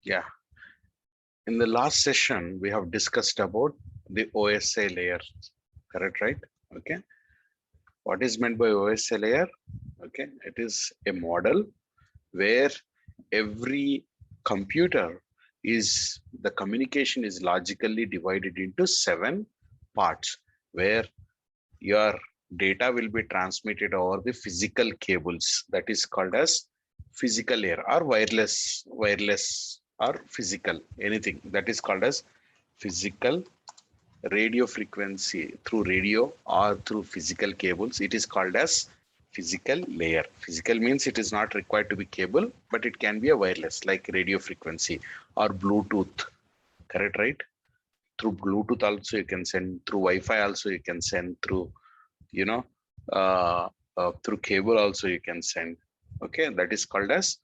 Yeah, in the last session, we have discussed about the OSI layer, correct, right? Okay. What is meant by OSI layer? Okay, it is a model where every computer is the communication is logically divided into 7 parts, where your data will be transmitted over the physical cables, that is called as physical layer, or wireless or physical, anything that is called as physical radio frequency, through radio or through physical cables. It is called as physical layer. Physical means it is not required to be cable, but it can be a wireless like radio frequency or Bluetooth, correct, right? Through Bluetooth also you can send, through Wi-Fi also you can send, through you know uh, through cable also you can send. Okay, that is called as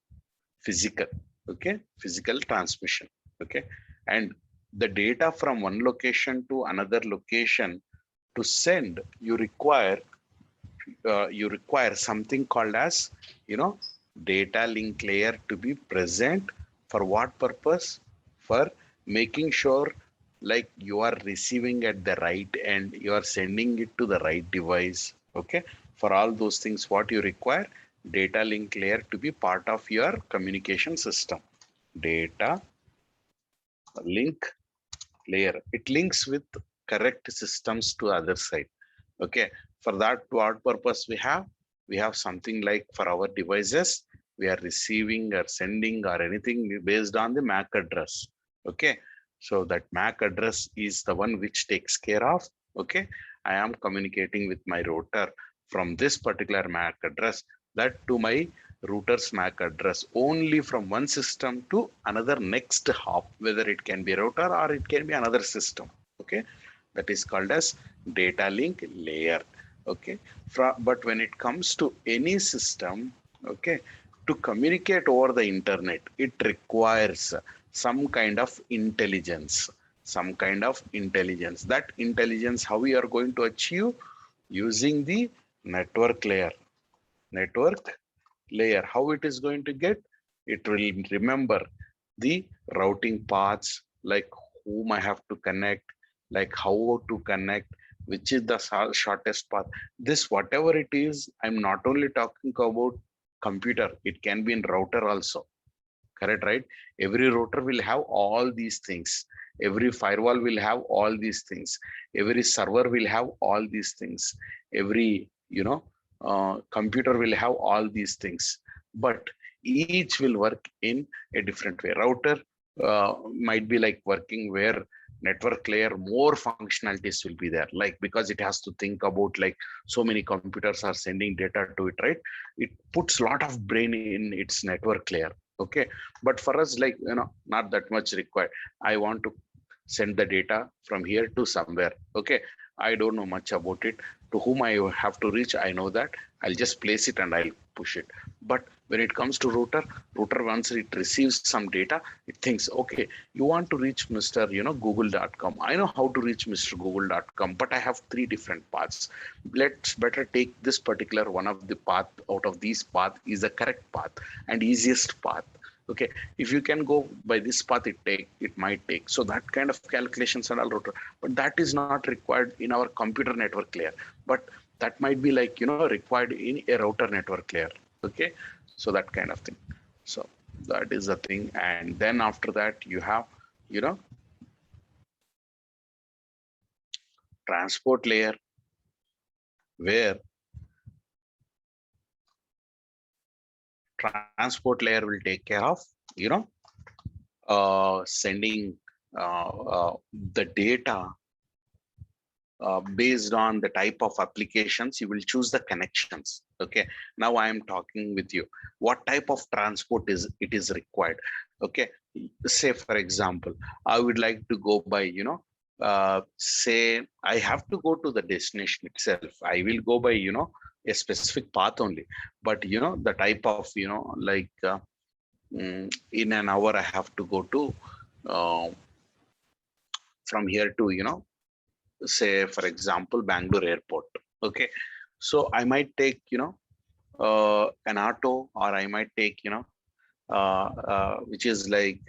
physical. Okay, physical transmission. Okay, and the data from one location to another location, to send, you require something called as data link layer to be present. For what purpose? For making sure, like, you are receiving at the right end, you are sending it to the right device. Okay, for all those things, what you require? Data link layer to be part of your communication system. Data link layer, it links with correct systems to other side. Okay, for that, what purpose we have something like, for our devices, we are receiving or sending or anything based on the MAC address. Okay, so that MAC address is the one which takes care of, okay, I am communicating with my router from this particular MAC address, that to my router's MAC address, only from one system to another next hop, whether it can be a router or it can be another system. Okay, that is called as data link layer. Okay, but when it comes to any system, okay, to communicate over the internet, it requires some kind of intelligence. Some kind of intelligence. That intelligence, how we are going to achieve? Using the network layer. Network layer, how it is going to get? It will remember the routing paths, like whom I have to connect, like how to connect, which is the shortest path. This, whatever it is, I'm not only talking about computer, it can be in router also, correct, right? Every router will have all these things, every firewall will have all these things, every server will have all these things, every computer will have all these things, but each will work in a different way. Router might be like working where network layer more functionalities will be there, like, because it has to think about, like, so many computers are sending data to it, right? It puts a lot of brain in its network layer. Okay, but for us, like, not that much required. I want to send the data from here to somewhere. Okay, I don't know much about it. To whom I have to reach, I know that. I'll just place it and I'll push it. But when it comes to router, once it receives some data, it thinks, okay, you want to reach Mr. Google.com. I know how to reach Mr. Google.com, but I have 3 different paths. Let's better take this particular one of the path. Out of these path is the correct path and easiest path. Okay, if you can go by this path, it might take. So that kind of calculations and all router, but that is not required in our computer network layer, but that might be, like, required in a router network layer. Okay, so that kind of thing. So that is the thing. And then after that, you have you know transport layer, where transport layer will take care of sending the data based on the type of applications. You will choose the connections. Okay, now I am talking with you, what type of transport is it is required. Okay, say for example, I would like to go by, say I have to go to the destination itself. I will go by, a specific path only, but the type of, like, in an hour I have to go to, uh, from here to, say for example, Bangalore airport. Okay, so I might take, an auto, or I might take, which is like,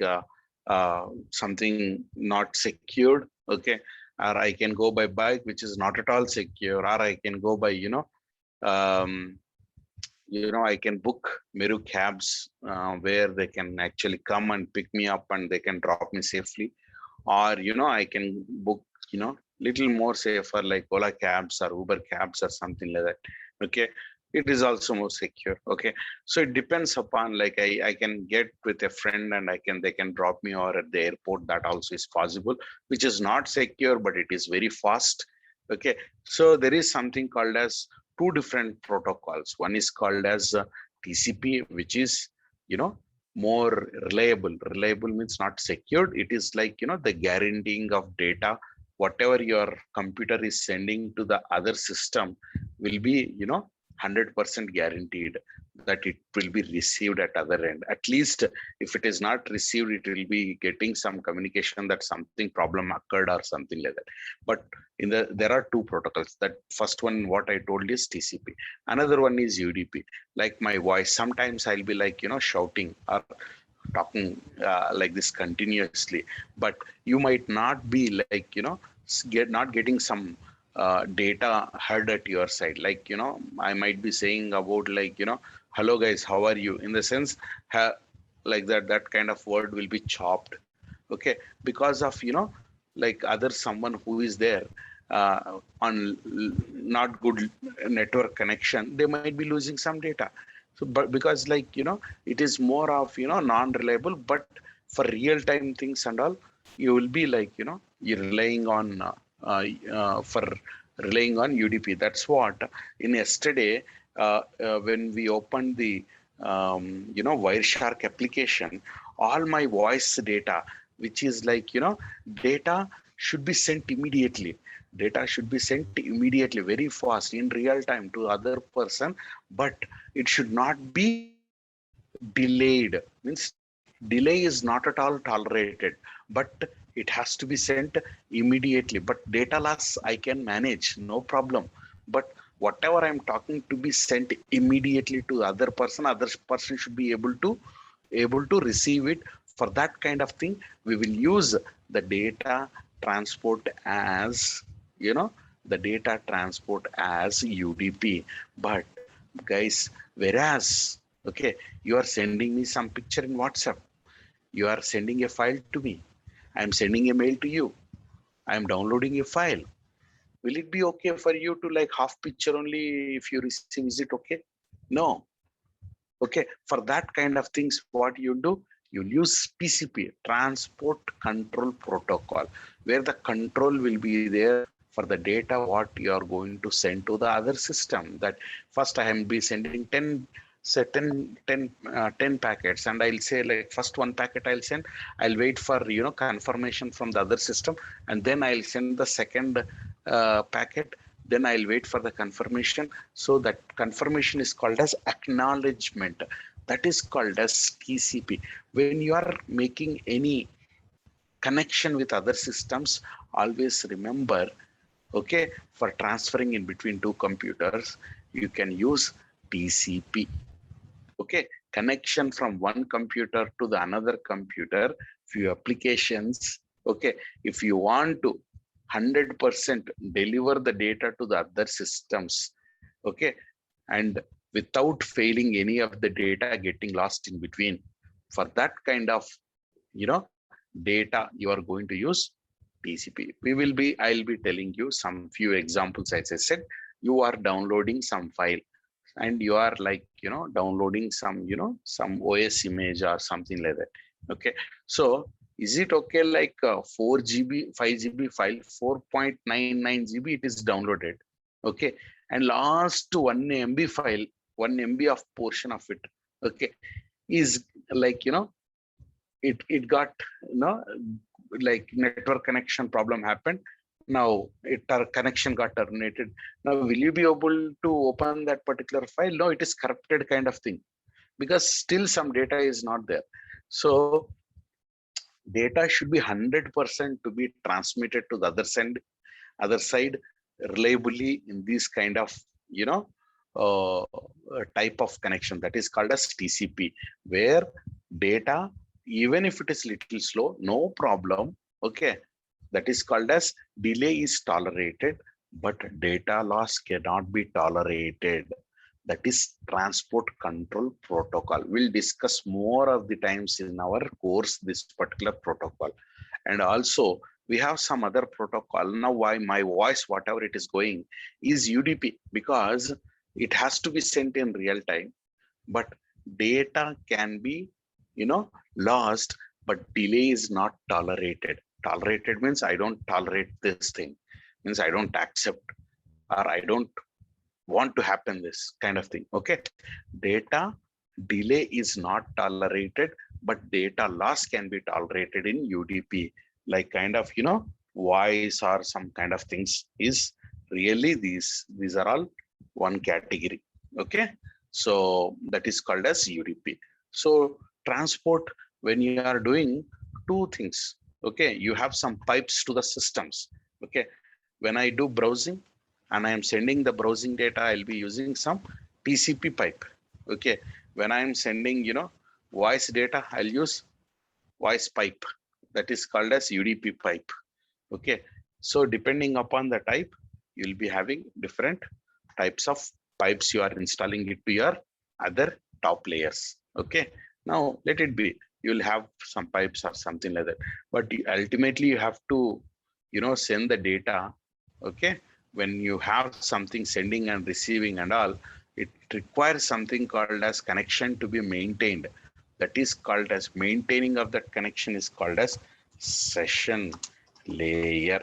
something not secured, okay, or I can go by bike which is not at all secure, or I can go by um, I can book Meru cabs where they can actually come and pick me up and they can drop me safely, or I can book little more safer like Ola cabs or Uber cabs or something like that. Okay, it is also more secure. Okay, so it depends upon, like, I can get with a friend and they can drop me or at the airport, that also is possible, which is not secure but it is very fast. Okay, so there is something called as two different protocols. One is called as TCP, which is you know more reliable. Reliable means not secured. It is like the guaranteeing of data. Whatever your computer is sending to the other system will be 100% guaranteed that it will be received at other end. At least if it is not received, it will be getting some communication that something problem occurred or something like that. But there are two protocols. That first one, what I told, is TCP. Another one is UDP. Like my voice, sometimes I'll be like shouting or talking like this continuously, but you might not be like not getting some data heard at your side. Like I might be saying about like hello guys, how are you, in the sense like that kind of word will be chopped. Okay, because of like other someone who is there on not good network connection, they might be losing some data. So but because like it is more of non-reliable, but for real time things and all, you will be like you're relying on for relying on UDP. That's what in yesterday when we opened the Wireshark application, all my voice data, which is like data should be sent immediately. Data should be sent immediately, very fast, in real time to other person, but it should not be delayed. Means delay is not at all tolerated, but it has to be sent immediately. But data loss I can manage, no problem. But whatever I'm talking to be sent immediately to other person should be able to receive it. For that kind of thing, we will use the data transport as the data transport as UDP. But guys, whereas okay, you are sending me some picture in WhatsApp, you are sending a file to me, I am sending a mail to you, I am downloading a file. Will it be okay for you to like half picture only if you receive? Is it okay? No. Okay, for that kind of things, what you do, you'll use PCP, transport control protocol, where the control will be there for the data what you are going to send to the other system. That first I am be sending 10, say 10 packets, and I'll say like first one packet I'll send, I'll wait for confirmation from the other system, and then I'll send the second packet, then I'll wait for the confirmation. So that confirmation is called as acknowledgement. That is called as TCP. When you are making any connection with other systems, always remember, okay, for transferring in between two computers, you can use TCP. Okay, connection from one computer to the another computer, few applications. Okay, if you want to 100% deliver the data to the other systems, okay, and without failing any of the data getting lost in between, for that kind of data, you are going to use TCP. I'll be telling you some few examples. As I said, you are downloading some file and you are like downloading some OS image or something like that. Okay, so is it okay like 4 GB 5 GB file, 4.99 GB it is downloaded? Okay, and last 1 MB file, 1 MB of portion of it, okay, is like it got like network connection problem happened. Now our connection got terminated. Now will you be able to open that particular file? No, it is corrupted kind of thing, because still some data is not there. So data should be 100% to be transmitted to the other side reliably in this kind of type of connection, that is called as TCP, where data even if it is little slow, no problem. Okay, that is called as delay is tolerated, but data loss cannot be tolerated. That is transport control protocol. We'll discuss more of the times in our course this particular protocol. And also we have some other protocol. Now why my voice, whatever it is going, is UDP, because it has to be sent in real time, but data can be, lost, but delay is not tolerated. Tolerated means I don't tolerate this thing, means I don't accept, or I don't want to happen, this kind of thing. Okay, data delay is not tolerated, but data loss can be tolerated in UDP, like kind of, voice or some kind of things is really these are all one category. Okay, so that is called as UDP. So transport, when you are doing two things, okay, you have some pipes to the systems. Okay, when I do browsing and I am sending the browsing data, I'll be using some TCP pipe. Okay, when I am sending, voice data, I'll use voice pipe, that is called as UDP pipe. Okay, so depending upon the type, you'll be having different types of pipes you are installing it to your other top layers. Okay, now let it be, you'll have some pipes or something like that, but ultimately you have to, send the data. Okay, when you have something sending and receiving and all, it requires something called as connection to be maintained. That is called as maintaining of that connection is called as session layer.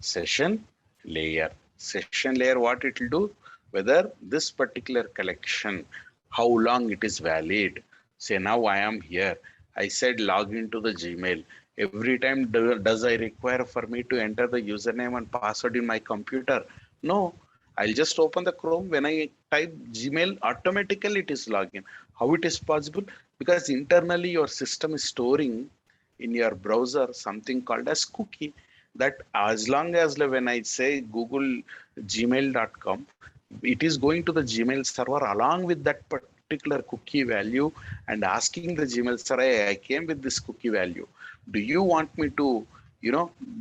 Session layer. Session layer, what it will do, whether this particular collection, how long it is valid. Say now I am here, I said log into the Gmail. Every time does I require for me to enter the username and password in my computer? No, I'll just open the Chrome. When I type Gmail, automatically it is login. How it is possible? Because internally your system is storing in your browser something called as cookie, that as long as when I say Google gmail.com, it is going to the Gmail server along with that particular cookie value and asking the Gmail server, hey, I came with this cookie value. Do you want me to,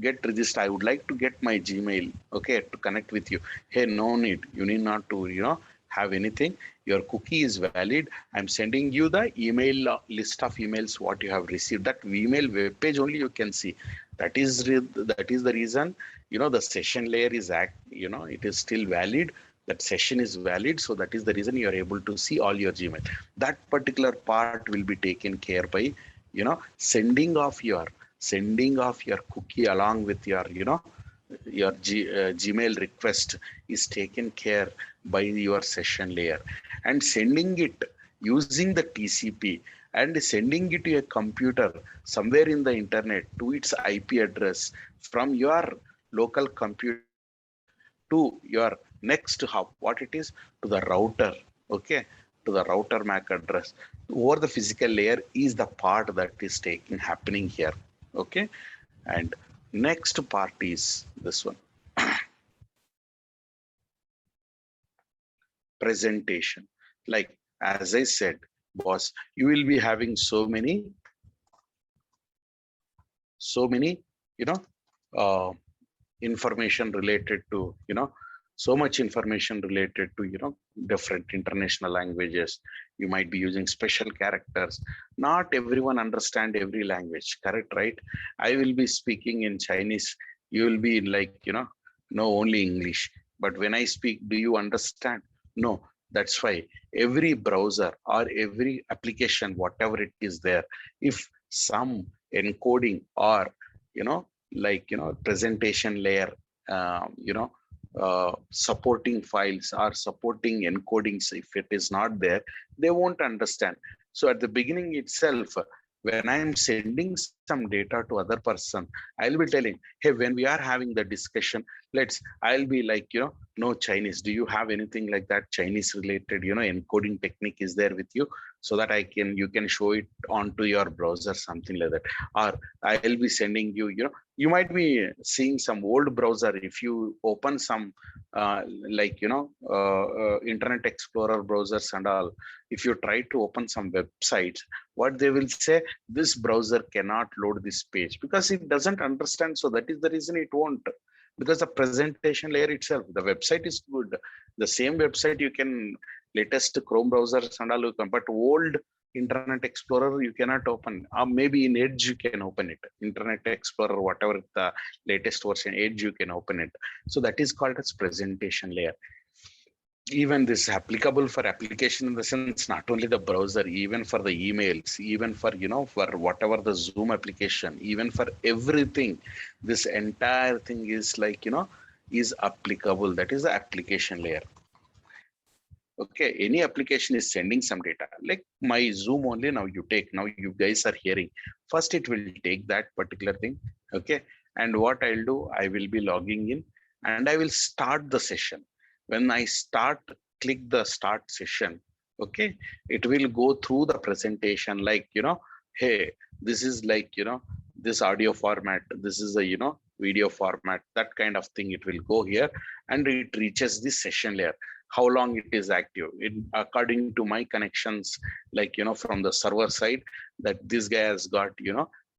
get registered? I would like to get my Gmail, okay, to connect with you. Hey, no need. You need not to, have anything. Your cookie is valid. I'm sending you the email list of emails what you have received. That email web page only you can see. That is the reason, the session layer is it is still valid. That session is valid, so that is the reason you are able to see all your Gmail. That particular part will be taken care by, sending of your cookie along with your, your Gmail request is taken care by your session layer, and sending it using the TCP and sending it to a computer somewhere in the internet to its IP address from your local computer to your next hub, what it is, to the router. Okay, to the router MAC address over the physical layer is the part that is happening here. Okay, and next part is this one. Presentation. Like as I said, boss, you will be having so many, you know, uh, information related to, so much information related to, different international languages. You might be using special characters. Not everyone understand every language, correct, right? I will be speaking in Chinese. You will be like, know only English. But when I speak, do you understand? No. That's why every browser or every application, whatever it is there, if some encoding or, presentation layer, supporting files or supporting encodings, if it is not there, they won't understand. So at the beginning itself, when I am sending some data to other person, I'll be telling, hey, when we are having the discussion, I'll be like, no Chinese. Do you have anything like that Chinese related, encoding technique is there with you? so that you can show it onto your browser, something like that. Or I'll be sending you, you might be seeing some old browser. If you open some like Internet Explorer browsers and all, if you try to open some websites, what they will say, this browser cannot load this page because it doesn't understand. So that is the reason it won't, because the presentation layer itself, the website is good. The same website you can, latest Chrome browsers and all you can, but old Internet Explorer you cannot open. Maybe in Edge you can open it. Internet Explorer, whatever the latest version, Edge you can open it. So that is called as presentation layer. Even this is applicable for application in the sense, not only the browser, even for the emails, even for for whatever the Zoom application, even for everything, this entire thing is like is applicable. That is the application layer. Okay, any application is sending some data, like my Zoom only. Now you guys are hearing, first it will take that particular thing. Okay, and what I'll do, I will be logging in and I will start the session. When I click the start session, okay, it will go through the presentation, like hey, this is like this audio format, this is a video format, that kind of thing. It will go here and it reaches the session layer, how long it is active, according to my connections, like from the server side, that this guy has got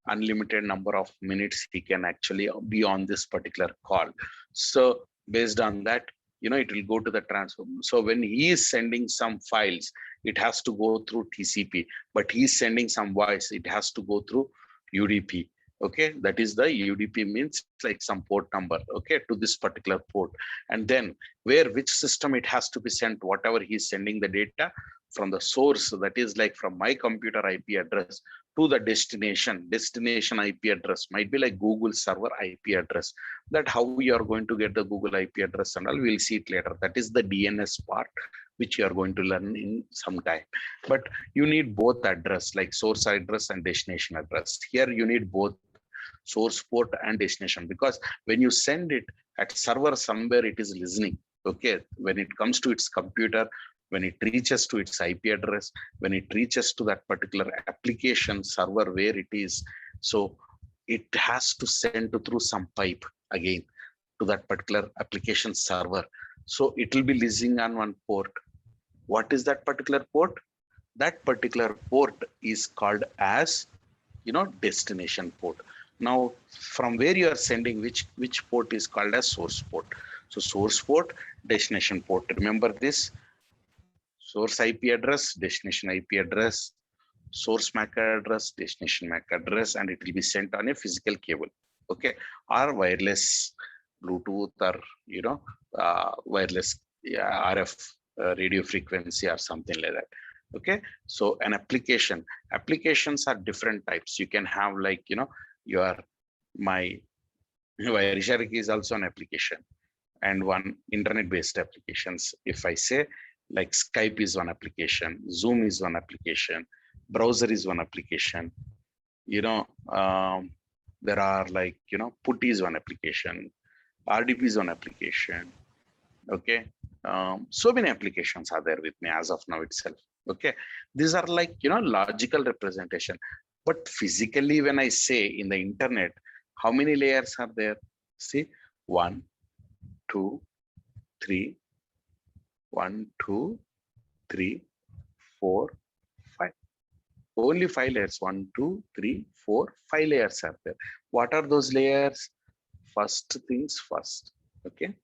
unlimited number of minutes he can actually be on this particular call. So based on that, it will go to the transfer. So when he is sending some files, it has to go through TCP, but he's sending some voice, it has to go through UDP. Okay, that is the UDP, means like some port number, okay, to this particular port. And then which system it has to be sent, whatever he's sending the data from the source, that is like from my computer IP address to the destination IP address, might be like Google server IP address. That how we are going to get the Google IP address and all, we'll see it later. That is the DNS part, which you are going to learn in some time. But you need both address, like source address and destination address. Here you need both source port and destination, because when you send it at server, somewhere it is listening. Okay, when it comes to its computer, when it reaches to its IP address, when it reaches to that particular application server where it is, so it has to send through some pipe again to that particular application server. So it will be listening on one port. What is that particular port? That particular port is called as destination port. Now from where you are sending, which port is called as source port. So source port, destination port, remember this: source IP address, destination IP address, source MAC address, destination MAC address, and it will be sent on a physical cable, okay, or wireless Bluetooth, or wireless RF radio frequency or something like that. Okay, so an applications are different types. You can have like my Wireshark is also an application, and one internet based applications. If I say, like Skype is one application, Zoom is one application, browser is one application, there are like Putty is one application, RDP is one application. Okay, so many applications are there with me as of now itself. Okay, these are like logical representation. But physically, when I say in the internet, how many layers are there? See, 1 2 3 1 2 3 4 5. Only 5 layers. 1 2 3 4 5 layers are there. What are those layers? First things first. Okay,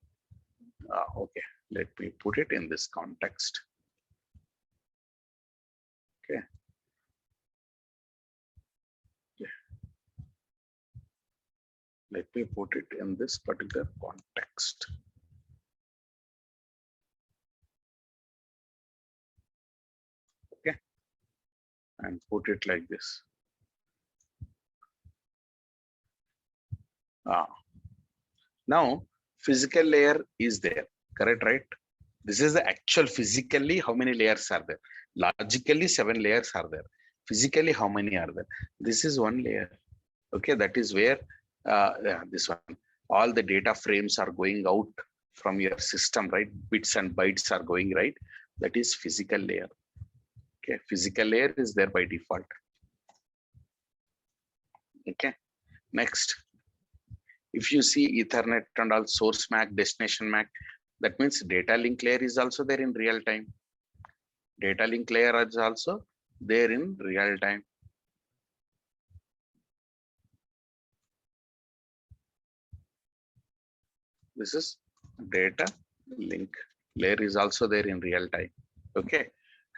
okay, let me put it in this context. Okay, let me put it in this particular context. Okay, and put it like this. Now physical layer is there, correct, right? This is the actual physically how many layers are there. Logically 7 layers are there. Physically how many are there? This is one layer. Okay, that is where this one, all the data frames are going out from your system, right? Bits and bytes are going, right? That is physical layer. Okay, physical layer is there by default. Okay, next, if you see Ethernet and all, source MAC, destination MAC, that means data link layer is also there in real time. Data link layer is also there in real time. This is data link layer is also there in real time. Okay,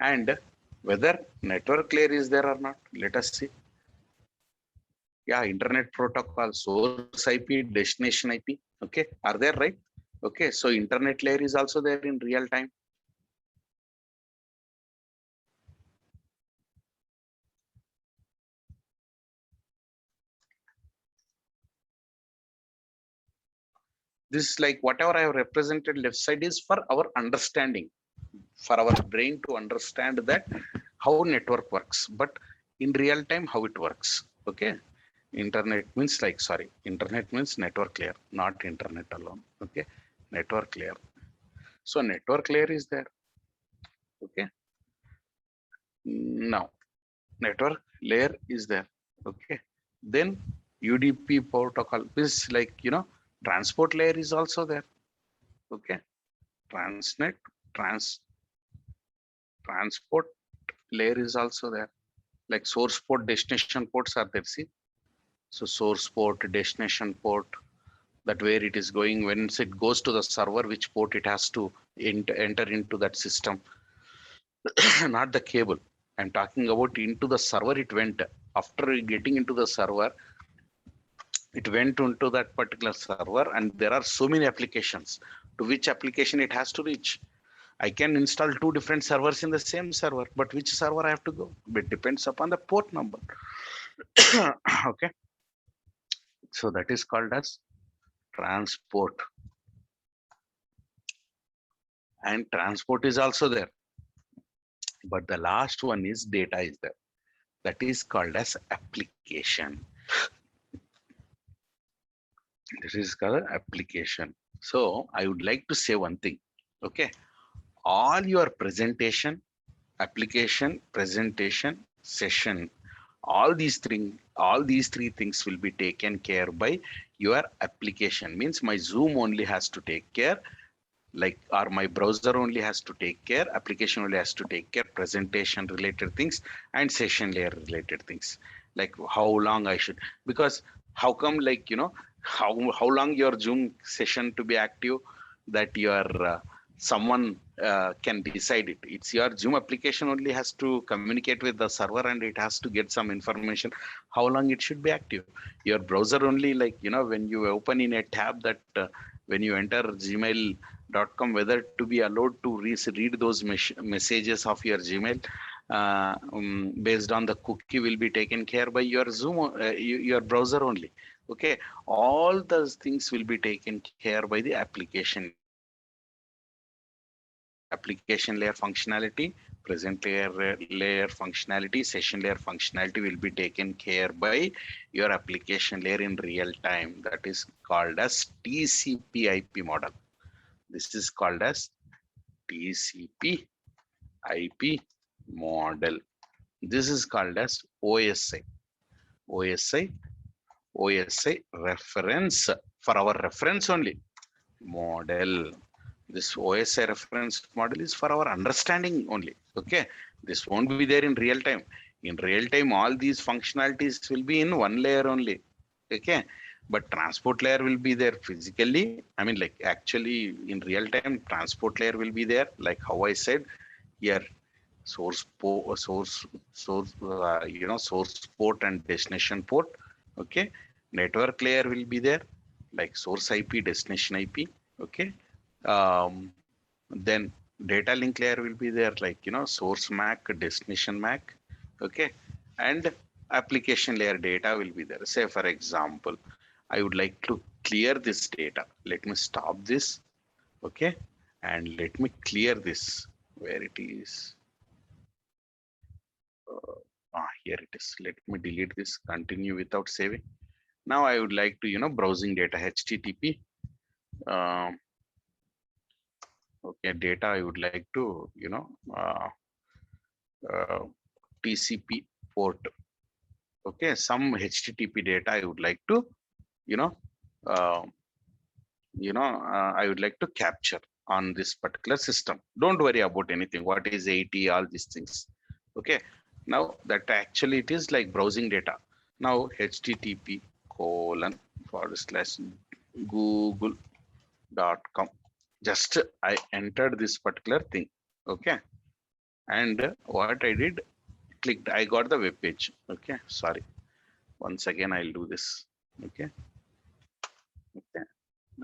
and whether network layer is there or not, let us see. Yeah, internet protocol, source IP, destination IP. Okay, are there, right? Okay, so internet layer is also there in real time. This is like whatever I have represented left side is for our understanding, for our brain to understand that how network works, but in real time how it works. Okay, internet means like, sorry, internet means network layer, not internet alone. Okay, network layer. So network layer is there. Okay, now network layer is there. Okay, then UDP protocol is like, transport layer is also there. Okay, transnet trans transport layer is also there, like source port, destination ports are there. See, so source port, destination port, that where it is going, once it goes to the server, which port it has to enter into that system. Not the cable, I'm talking about into the server. It went, after getting into the server, it went into that particular server, and there are so many applications to which application it has to reach. I can install two different servers in the same server, but which server I have to go, it depends upon the port number. Okay, so that is called as transport, and transport is also there, but the last one is data is there, that is called as application. This is called application. So I would like to say one thing. Okay, all your presentation, application, presentation, session, all these three things will be taken care by your application. Means my Zoom only has to take care, like, or my browser only has to take care, application only has to take care, presentation related things and session layer related things, like how long I should, because how come, like, how long your Zoom session to be active, that your someone can decide it. It's your Zoom application only has to communicate with the server, and it has to get some information how long it should be active. Your browser only, like, when you open in a tab, that when you enter gmail.com, whether to be allowed to read those messages of your Gmail, based on the cookie, will be taken care by your Zoom, your browser only. Okay, all those things will be taken care by the application layer functionality, present layer functionality, session layer functionality will be taken care by your application layer in real time. That is called as TCP IP model. This is called as TCP IP model. This is called as OSI. OSI, OSI reference, for our reference only model. This OSI reference model is for our understanding only. Okay, this won't be there in real time. In real time, all these functionalities will be in one layer only. Okay, but transport layer will be there physically. I mean, like, actually in real time, transport layer will be there, like how I said here, source port and destination port. Okay, network layer will be there, like source IP, destination IP. Okay, then data link layer will be there, like, source MAC, destination MAC. Okay, and application layer data will be there. Say for example, I would like to clear this data. Let me stop this. Okay, and let me clear this, where it is. Here it is. Let me delete this, continue without saving. Now I would like to, browsing data, HTTP. Um, okay, data I would like to, TCP port. Okay, some HTTP data I would like to, you know, uh, I would like to capture on this particular system. Don't worry about anything. What is 80, all these things. Okay. Now that actually it is like browsing data. Now HTTP / google.com. Just I entered this particular thing. Okay. And what I did, clicked, I got the web page. Okay. Sorry. Once again, I'll do this. Okay. Okay.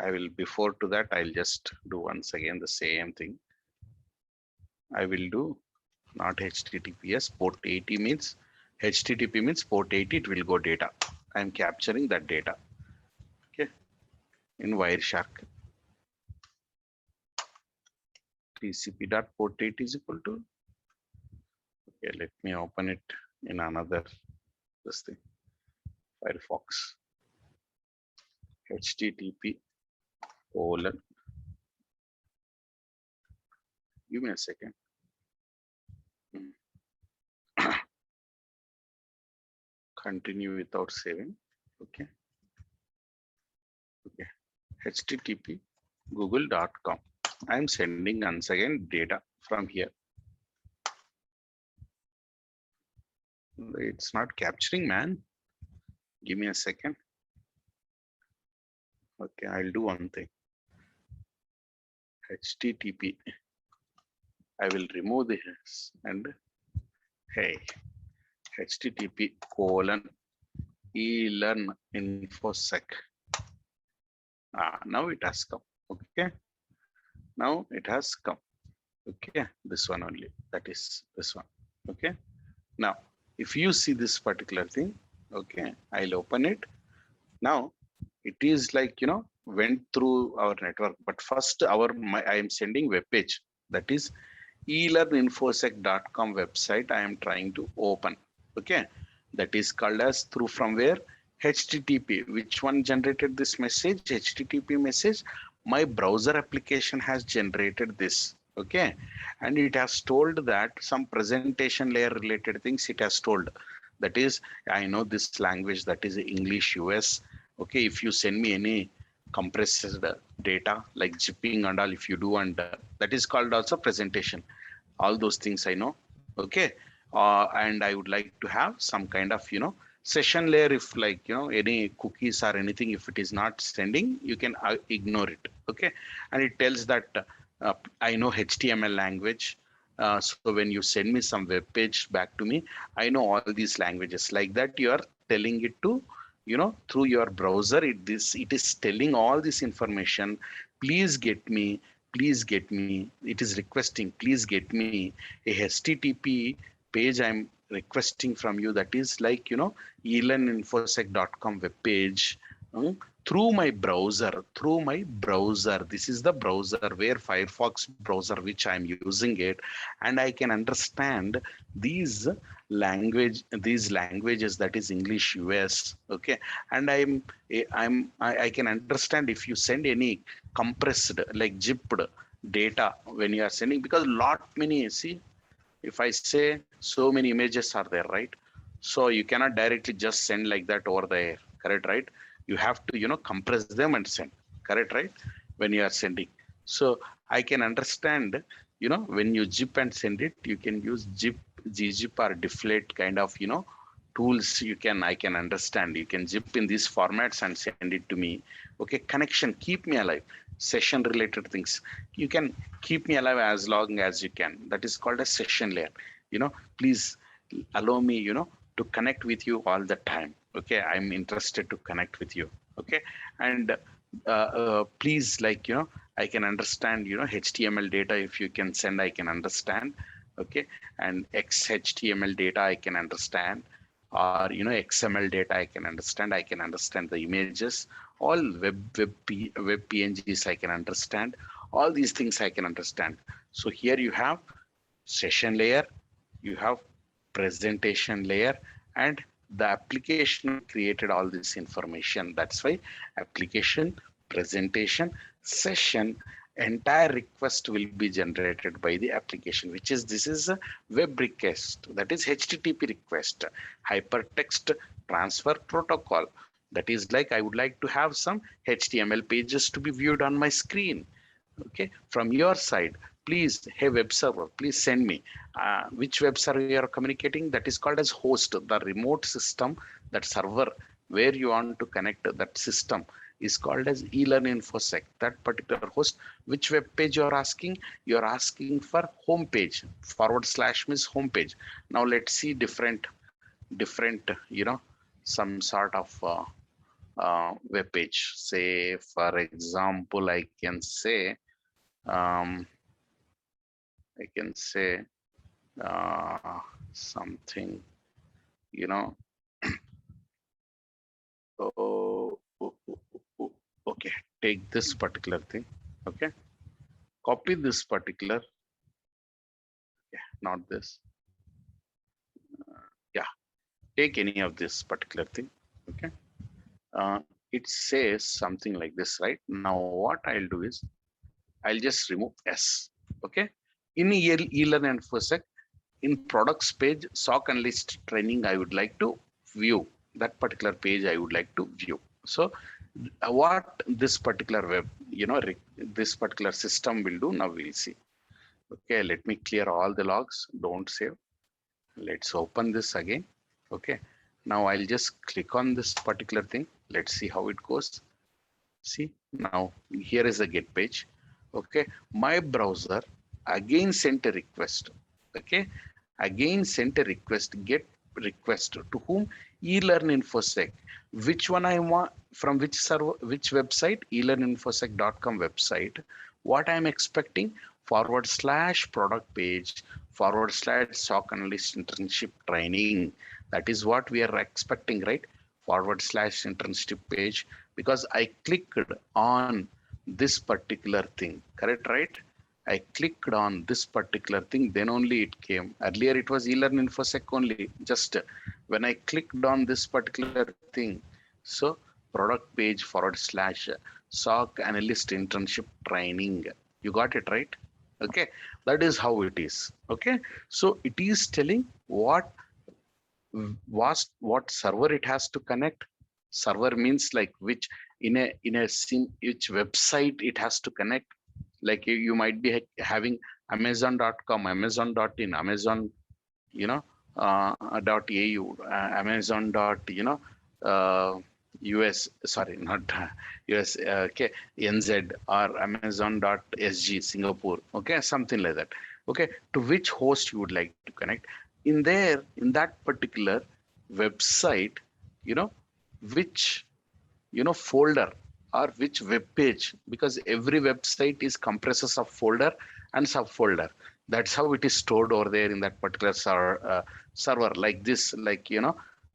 I will, before to that, I'll just do once again the same thing. I will do not HTTPS, port 80 means, HTTP means port 80, it will go data. I'm capturing that data. Okay. In Wireshark. TCP.port 80 is equal to, okay, let me open it in another, this thing, Firefox. HTTP : give me a second. Continue without saving. Okay. Okay. HTTP google.com. I'm sending once again data from here. It's not capturing, man. Give me a second. Okay, I'll do one thing. HTTP. I will remove this and hey, HTTP : elearn infosec. Now it has come. Okay. Now it has come. Okay, this one only. That is this one. Okay. Now, if you see this particular thing, okay, I'll open it. Now, it is like, went through our network, but first I am sending web page, that is elearninfosec.com website I am trying to open. Okay, that is called as through from where HTTP. Which one generated this message? HTTP message. My browser application has generated this. Okay, and it has told that some presentation layer related things it has told. That is, I know this language, that is English US. Okay, if you send me any compressed data like zipping and all, if you do, and that is called also presentation. All those things I know. Okay, and I would like to have some kind of session layer. If like any cookies or anything, if it is not sending, you can ignore it. Okay, and it tells that I know HTML language. So when you send me some web page back to me, I know all these languages. Like that, you are telling it to through your browser. It is telling all this information. Please get me. Please get me. It is requesting. Please get me a HTTP page. I'm requesting from you. That is like elearninfosec.com web page. Through my browser. This is the browser where Firefox browser which I'm using it, and I can understand these languages, that is English US. Okay, and I can understand if you send any compressed like zipped data when you are sending, because lot many, see, if I say so many images are there, right? So you cannot directly just send like that over the air, correct, right? You have to compress them and send, correct, right? When you are sending. So I can understand when you zip and send it, you can use zip, gzip or deflate kind of tools. I can understand. You can zip in these formats and send it to me. Okay, connection, keep me alive. Session related things, you can keep me alive as long as you can. That is called a session layer. Please allow me to connect with you all the time. Okay, I'm interested to connect with you. Okay, and please, like I can understand HTML data. If you can send, I can understand. Okay, and XHTML data I can understand, or XML data I can understand. I can understand the images, all web PNGs I can understand. All these things I can understand. So here you have session layer, you have presentation layer, and the application created all this information. That's why application, presentation, session, entire request will be generated by the application, which is this is a web request, that is HTTP request, hypertext transfer protocol. That is like I would like to have some HTML pages to be viewed on my screen. Okay, from your side, please, hey web server, please send me which web server you are communicating. That is called as host, the remote system, that server where you want to connect that system is called as elearn infosec. That particular host, which web page you are asking? You are asking for home page, forward slash means home page. Now let's see different some sort of web page. Say for example, um, I can say something, you know. Oh, okay. Take this particular thing. Okay. Copy this particular. Yeah, not this. Yeah. Take any of this particular thing. Okay. It says something like this, right? Now, what I'll do is I'll just remove S. Okay. In eLearn and FOSEC, in products page, SOC analyst training, I would like to view that particular page. I would like to view. So what this particular web, this particular system will do, now we'll see. Okay, let me clear all the logs. Don't save. Let's open this again. Okay, now I'll just click on this particular thing. Let's see how it goes. See, now here is the get page. Okay, my browser again sent a request. Okay, again sent a request, get request to whom? eLearn infosec. Which one I want, from which server, which website? elearninfosec.com website. What I'm expecting? Forward slash product page, forward slash SOC analyst internship training. That is what we are expecting, right? Forward slash internship page, because I clicked on this particular thing, correct, right? I clicked on this particular thing, then only it came. Earlier it was eLearn infosec only. Just when I clicked on this particular thing, so product page forward slash SOC analyst internship training. You got it right? Okay, that is how it is. Okay, so it is telling what server it has to connect. Server means like which in a sim which website it has to connect. Like you might be having amazon.com, amazon.in, amazon, you know dot au, amazon dot us, sorry, not us, okay, nz, or amazon dot sg singapore, okay, something like that. Okay, to which host you would like to connect. In there, in that particular website, you know which folder or which web page, because every website is compresses of folder and subfolder. That's how it is stored over there in that particular server, like this, like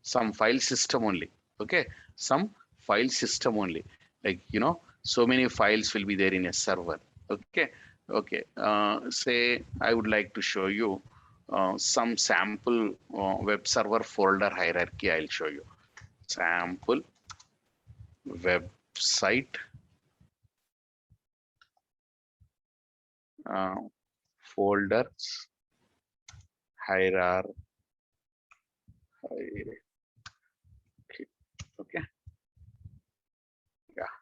some file system only. Okay, some file system only, like so many files will be there in a server. Okay, okay, say I would like to show you some sample web server folder hierarchy. I'll show you sample website folders hierarchy. Okay, yeah,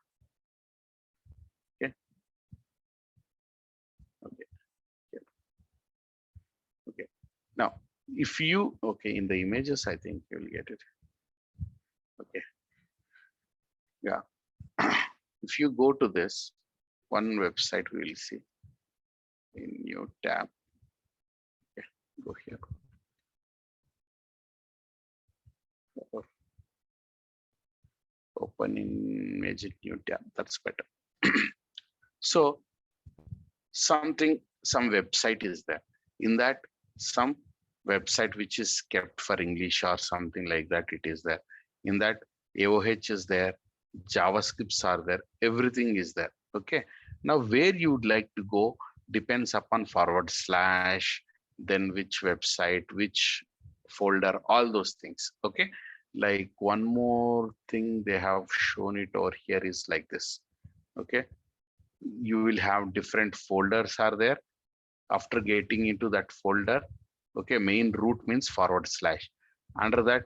okay, okay, yeah, okay. Now, if you, okay, in the images, I think you'll get it. Okay, yeah. If you go to this one website, we will see in new tab. Okay, go here. Open in Magic New tab. That's better. So some website is there. In that, some website which is kept for English or something like that, it is there. In that, AOH is there, JavaScripts are there, everything is there. Okay, now where you would like to go depends upon forward slash, then which website, which folder, all those things. Okay, like one more thing they have shown it over here is like this. Okay, you will have different folders are there. After getting into that folder, okay, main root means forward slash. Under that,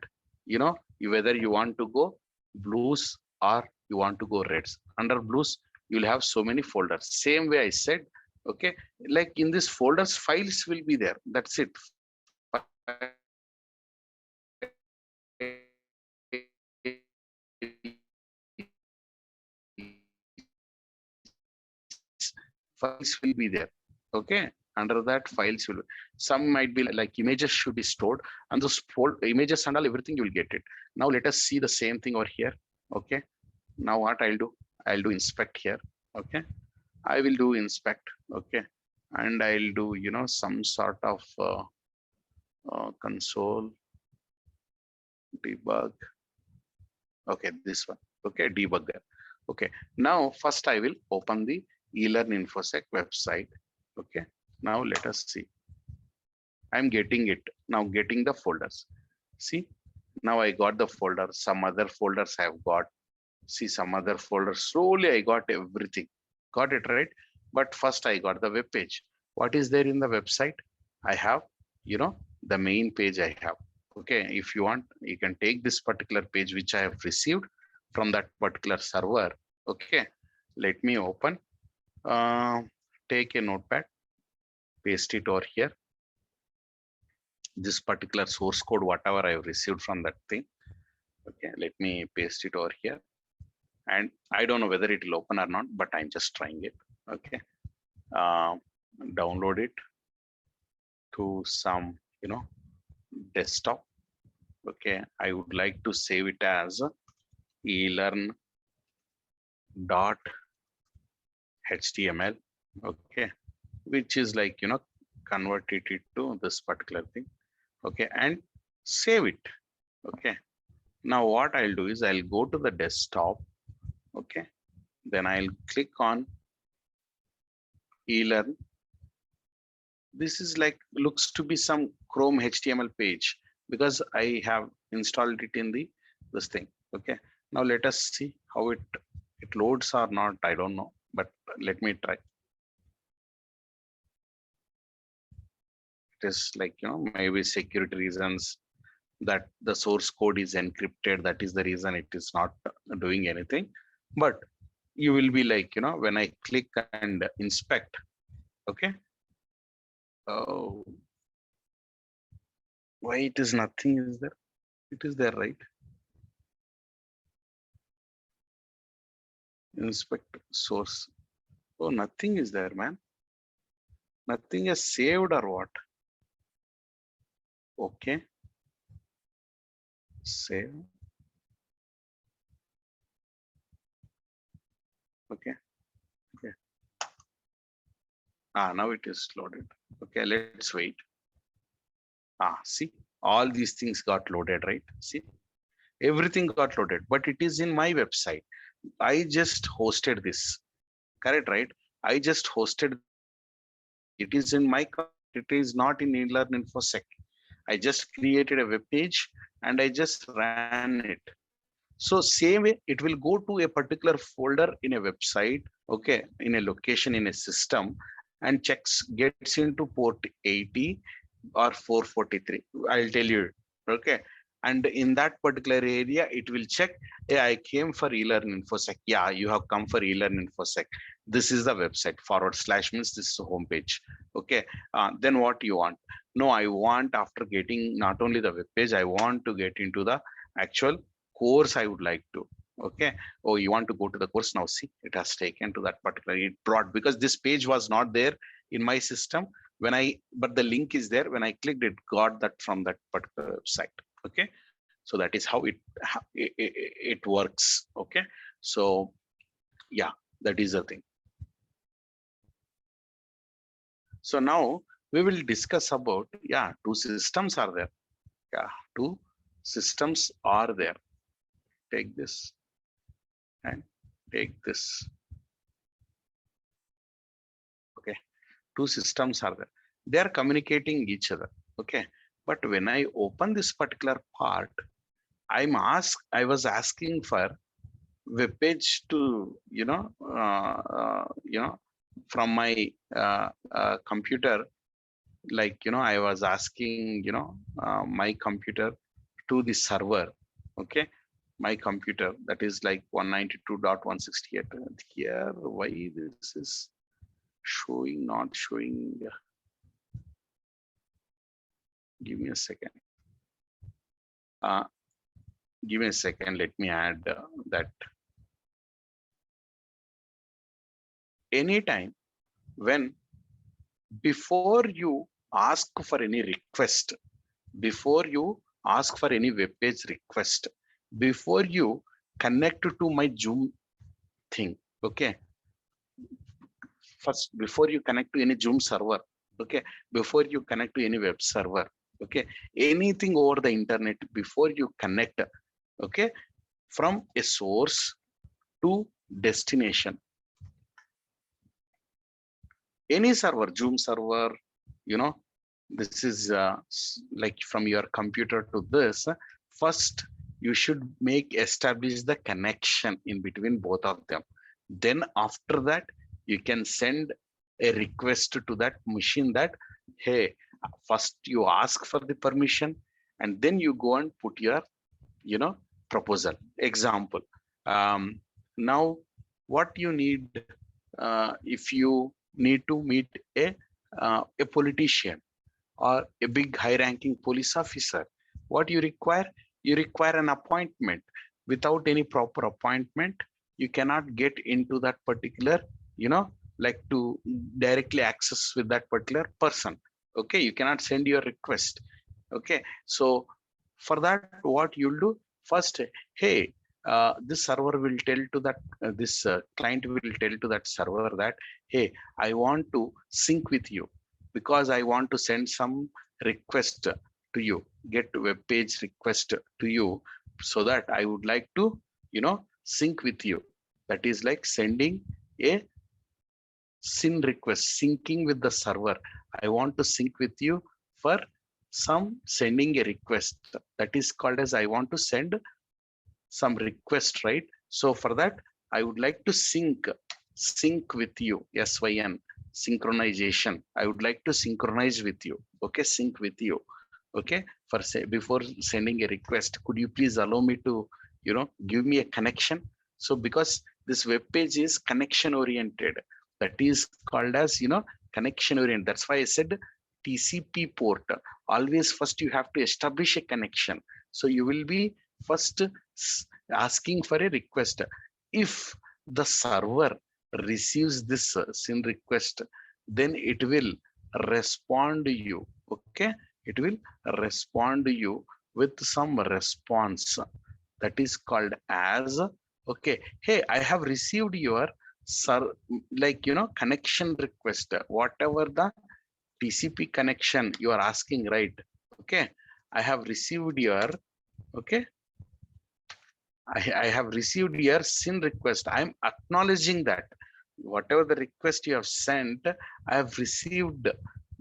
whether you want to go blues or you want to go reds. Under blues, you'll have so many folders. Same way I said, okay, like in this folders, files will be there. That's it. Files will be there. Okay, under that files will, some might be like images should be stored, and those images and all everything you will get it. Now let us see the same thing over here. Okay, now what I'll do inspect here. Okay, I will do inspect. Okay, and I'll do some sort of console debug. Okay, this one. Okay, debug there. Okay, now first I will open the eLearn InfoSec website. Okay, now let us see. I'm getting it now, getting the folders. See, now I got the folder. Some other folders I have got. See, some other folders. Slowly I got everything. Got it right? But first I got the web page. What is there in the website? I have, the main page I have. Okay, if you want, you can take this particular page which I have received from that particular server. Okay, let me open. Take a notepad, paste it over here. This particular source code, whatever I have received from that thing. Okay, let me paste it over here. And I don't know whether it will open or not, but I'm just trying it. Okay, download it to some, desktop. Okay, I would like to save it as elearn.html. Okay, which is like, convert it to this particular thing. Okay, and save it. Okay, now what I'll do is I'll go to the desktop. Okay, then I'll click on eLearn. This is like, looks to be some Chrome HTML page because I have installed it in this thing. Okay, now let us see how it loads or not. I don't know, but let me try. It is like, maybe security reasons that the source code is encrypted. That is the reason it is not doing anything. But you will be like, when I click and inspect. Okay. Oh, why it is nothing is there? It is there, right? Inspect source. Oh, nothing is there, man. Nothing is saved or what? Okay. Save. Okay. Okay. Now it is loaded. Okay, let's wait. See, all these things got loaded, right? See, everything got loaded, but it is in my website. I just hosted this. Correct, right? I just hosted. It is in my. It is not in eLearn InfoSec. I just created a web page and I just ran it. So same way, it will go to a particular folder in a website, okay, in a location in a system, and gets into port 80 or 443. I'll tell you, okay. And in that particular area, it will check, hey, I came for eLearn InfoSec. Yeah, you have come for eLearn InfoSec. This is the website, / means this is the home page. Okay, then what you want? No, I want, after getting not only the web page, I want to get into the actual course I would like to. Okay, oh, you want to go to the course. Now see, it has taken to that particular, it brought, because this page was not there in my system when but the link is there. When I clicked, it got that from that particular website. Okay, so that is how it works. Okay, so yeah, that is the thing. So now we will discuss about, yeah, two systems are there. Yeah, two systems are there. Take this and take this. Okay, two systems are there. They are communicating each other. Okay, but when I open this particular part, I was asking for web page to, from my computer, like, I was asking, my computer to the server. Okay, my computer, that is like 192.168 here. Why this is showing, not showing? Give me a second. Give me a second, let me add that. Anytime when, before you ask for any request, before you ask for any web page request, before you connect to my Zoom thing, okay, first, before you connect to any Zoom server, okay, before you connect to any web server, okay, anything over the internet, before you connect, okay, from a source to destination, any server, Zoom server, this is like from your computer to this, first you should establish the connection in between both of them. Then after that, you can send a request to that machine that, hey, first you ask for the permission, and then you go and put your, proposal. Example, now what you need, if you need to meet a politician or a big high ranking police officer, what you require, you require an appointment. Without any proper appointment, you cannot get into that particular, like to directly access with that particular person. Okay, you cannot send your request. Okay, so for that, what you'll do first, hey, this server will tell to that, this client will tell to that server that, hey, I want to sync with you because I want to send some request to you, get web page request to you, so that I would like to, sync with you. That is like sending a SYN request, syncing with the server. I want to sync with you for some sending a request. That is called as I want to send some request, right? So for that, I would like to sync with you, SYN, synchronization. I would like to synchronize with you. Okay, sync with you. Okay, for say, before sending a request, could you please allow me to, give me a connection? So because this web page is connection oriented, that is called as, connection oriented. That's why I said TCP port. Always first you have to establish a connection. So you will be first asking for a request. If the server receives this SYN request, then it will respond to you. Okay, it will respond to you with some response, that is called as, okay, hey, I have received your connection request, whatever the TCP connection you are asking, right? Okay, I have received your, okay, I have received your SYN request. I'm acknowledging that whatever the request you have sent, I have received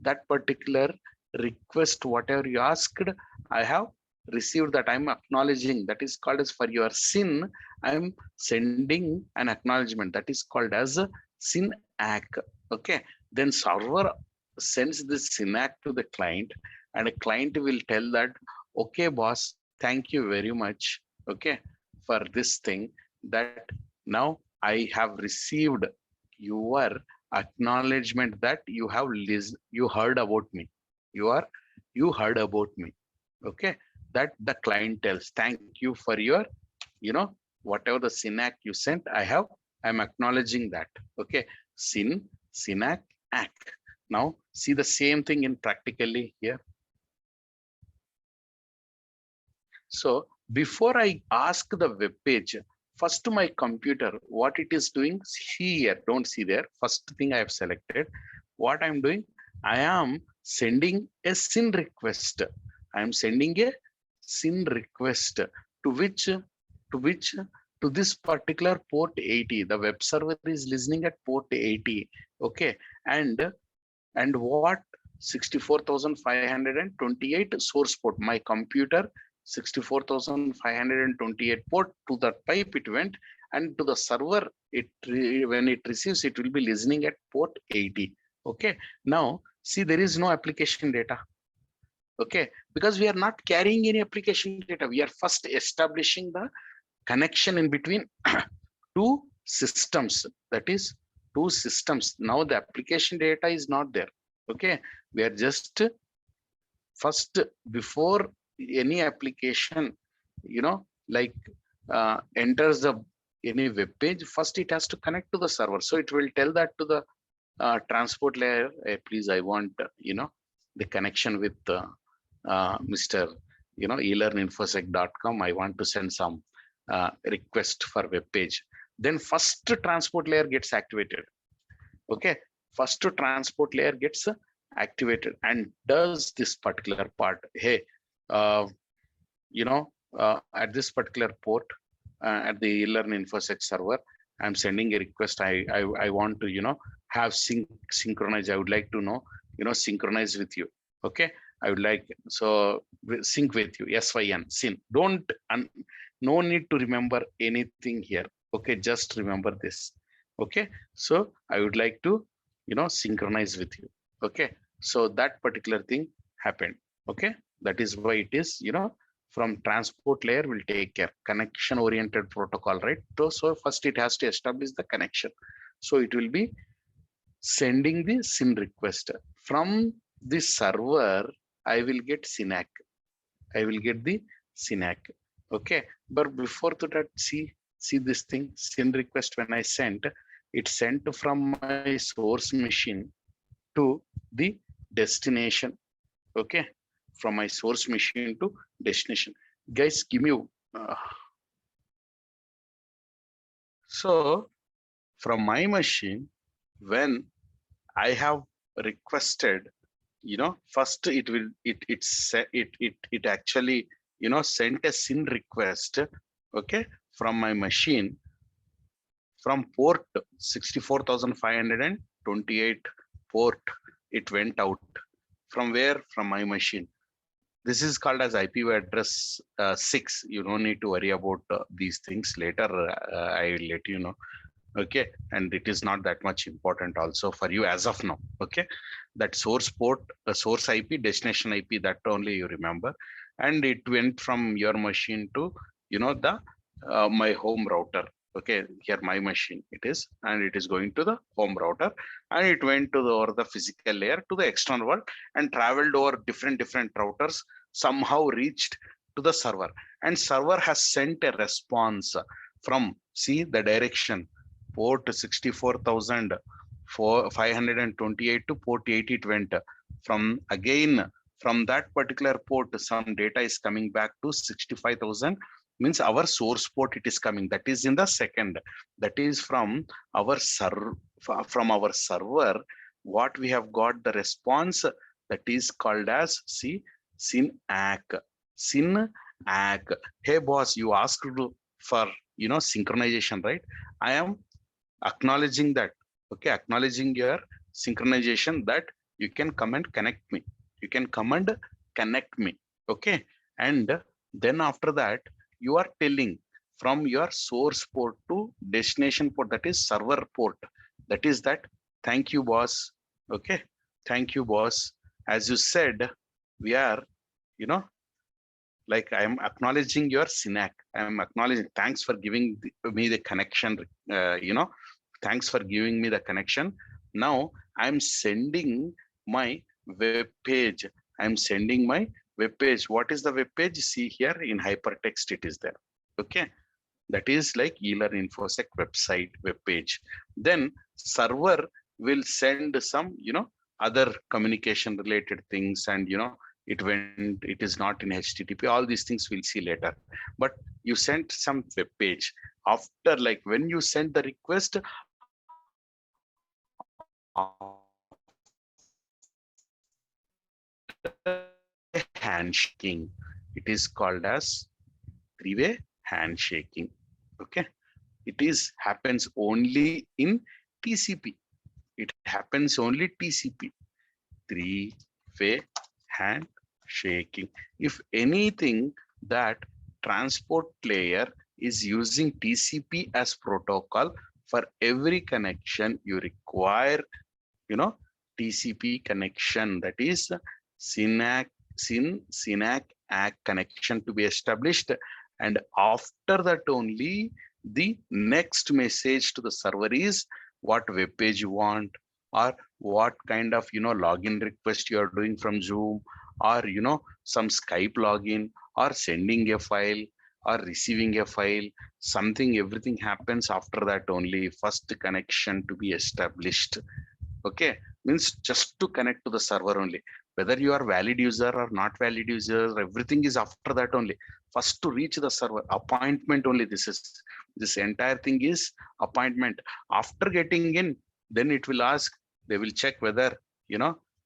that particular request. Whatever you asked, I have received that. I'm acknowledging. That is called as, for your SYN, I'm sending an acknowledgement. That is called as a SYN ACK. Okay. Then server sends this SYN ACK to the client, and a client will tell that, okay, boss, thank you very much. Okay, for this thing, that now I have received your acknowledgement that you have you heard about me. You heard about me. Okay, that the client tells, thank you for your, whatever the SYN ACK you sent, I'm acknowledging that. Okay, SYN ACK. Now see the same thing in practically here. So before I ask the web page, first to my computer, what it is doing, see here, don't see there. First thing I have selected, what I'm doing, I am sending a SYN request. I am sending a SYN request to this particular port 80. The web server is listening at port 80. Okay, and what 64,528 source port, my computer 64,528 port, to that pipe it went. and to the server, when it receives, it will be listening at port 80. Okay, now see, there is no application data. Okay, because we are not carrying any application data. We are first establishing the connection in between two systems, that is two systems. Now the application data is not there. Okay, we are just first, before any application, like enters the any web page, first it has to connect to the server. So it will tell that to the transport layer, please, I want the connection with Mr. elearninfosec.com. I want to send some request for web page. Then first transport layer gets activated. Okay, first transport layer gets activated and does this particular part. Hey, at this particular port, at the elearn infosec server, I'm sending a request. I want to have synchronize. I would like to know synchronize with you. Okay, I would like sync with you. SYN syn. Don't no need to remember anything here. Okay, just remember this. Okay, so I would like to synchronize with you. Okay, so that particular thing happened. Okay, that is why it is from transport layer will take care, connection oriented protocol, right? So first it has to establish the connection. So it will be sending the SYN request from the server. I will get SYNAC. I will get the SYNAC. Okay, but before that, see this thing, SYN request. When I sent, it sent from my source machine to the destination. Okay, from my source machine to destination. Guys, give me so from my machine, when I have requested, first it will it actually sent a SYN request. Okay, from my machine, from port 64,528 port, it went out. From where? From my machine. This is called as IPv address 6. You don't need to worry about these things. Later I will let you know. Okay, and it is not that much important also for you as of now. Okay, that source port, source IP, destination IP, that only you remember. And it went from your machine to the my home router. Okay, here my machine it is, and it is going to the home router, and it went to over the physical layer to the external world and traveled over different routers, somehow reached to the server, and server has sent a response from, see the direction, port 64,528 to port 80. It went from, again from that particular port, some data is coming back to 65,000, means our source port it is coming, that is in the second, that is from our server. What we have got the response, that is called as SYNAC. Hey boss, you asked for synchronization, right? I am acknowledging that. Okay, acknowledging your synchronization, that you can come and connect me. You can come and connect me. Okay, and then after that, you are telling from your source port to destination port, that is server port. That is that. Thank you, boss. Okay, thank you, boss. As you said, we are, like I am acknowledging your SYNAC. I am acknowledging. Thanks for giving me the connection. Thanks for giving me the connection. Now I'm sending my web page. I'm sending my web page. What is the web page? See here in hypertext, it is there. Okay, that is like elearn infosec website web page. Then server will send some other communication related things, and it is not in HTTP. All these things we'll see later. But you sent some web page. After, like when you send the request, handshaking, it is called as three-way handshaking. Okay, it is happens only in TCP. It happens only TCP, three-way handshaking. If anything, that transport layer is using TCP as protocol. For every connection you require, TCP connection, that is SYN ACK connection to be established, and after that only the next message to the server is what web page you want, or what kind of login request you are doing from Zoom, or some Skype login, or sending a file, or receiving a file, something. Everything happens after that only. First connection to be established. Okay, means just to connect to the server only, whether you are valid user or not valid user, everything is after that only. First to reach the server, appointment only. This entire thing is appointment. After getting in, then it will ask, they will check whether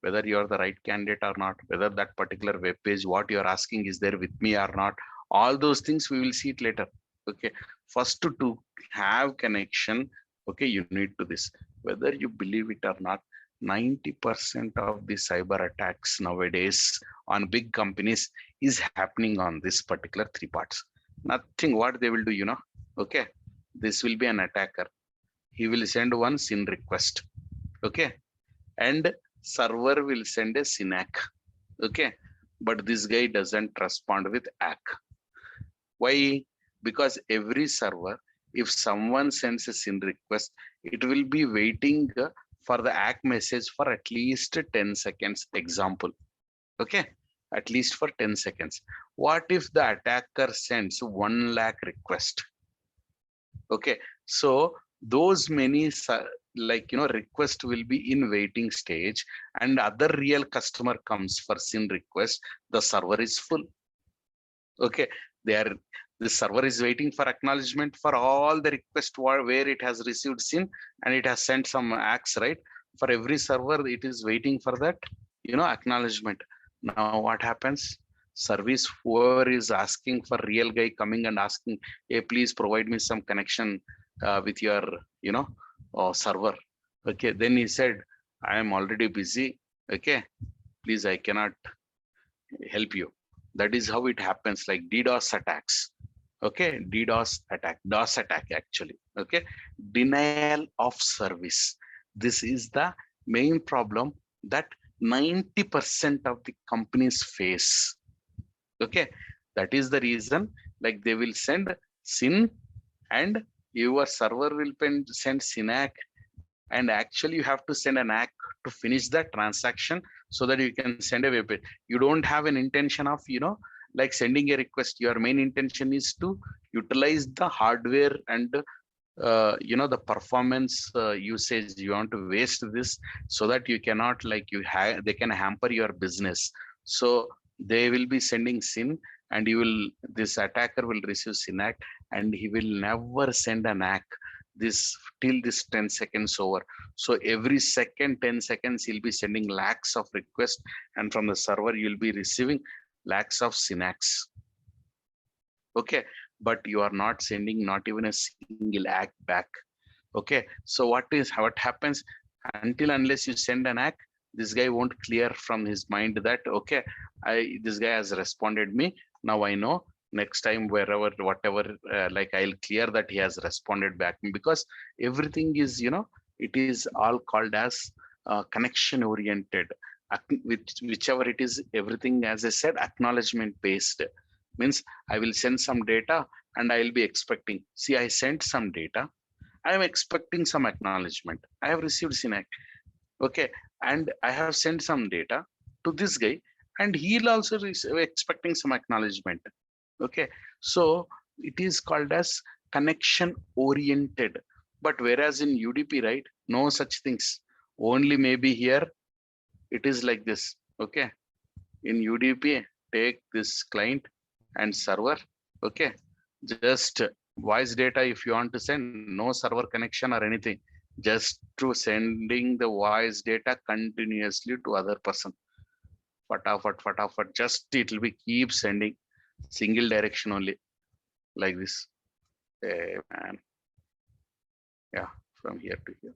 whether you are the right candidate or not, whether that particular web page what you are asking is there with me or not. All those things we will see it later. Okay, first to have connection, okay, you need to this. Whether you believe it or not, 90% of the cyber attacks nowadays on big companies is happening on this particular three parts. Nothing. What they will do, okay, this will be an attacker. He will send one SYN request, okay, and server will send a SYN ACK, okay, but this guy doesn't respond with ACK. Why? Because every server, if someone sends a SYN request, it will be waiting for the ACK message for at least 10 seconds. Example, okay, at least for 10 seconds. What if the attacker sends 1 lakh request? Okay, so those many request will be in waiting stage, and other real customer comes for SYN request, the server is full. Okay, the server is waiting for acknowledgement for all the request where it has received SYN, and it has sent some ACKs, right? For every server it is waiting for that acknowledgement. Now what happens? Service, whoever is asking for real guy coming and asking, hey, please provide me some connection with your server. Okay, then he said, I am already busy, okay, please, I cannot help you. That is how it happens, like DDoS attacks. Okay, DOS attack actually. Okay, denial of service. This is the main problem that 90% of the companies face. Okay, that is the reason, like they will send SYN, and your server will send SYN ACK, and actually you have to send an ACK to finish that transaction so that you can send a web page. You don't have an intention of like sending a request. Your main intention is to utilize the hardware and the performance usage. You want to waste this so that you cannot, like, they can hamper your business. So they will be sending SYN, and this attacker will receive SYN ACK, and he will never send an ACK this till this 10 seconds over. So every second 10 seconds he'll be sending lakhs of requests, and from the server you'll be receiving lakhs of SYN ACKs. Okay, but you are not sending not even a single ACK back. Okay, so what happens? Until unless you send an ACK, this guy won't clear from his mind that, okay, this guy has responded me, now I know next time wherever whatever like I'll clear that he has responded back, because everything is it is all called as connection oriented, whichever it is, everything, as I said, acknowledgement based. Means I will send some data and I'll be expecting, see, I sent some data, I am expecting some acknowledgement. I have received SYN ACK, okay, and I have sent some data to this guy, and he'll also expecting some acknowledgement. Okay, so it is called as connection oriented. But whereas in UDP, right, no such things. Only maybe here it is like this. Okay, in UDP, take this client and server. Okay, just voice data if you want to send, no server connection or anything, just to sending the voice data continuously to other person. Fatafat, just it will be keep sending single direction only, like this. Man, yeah, from here to here.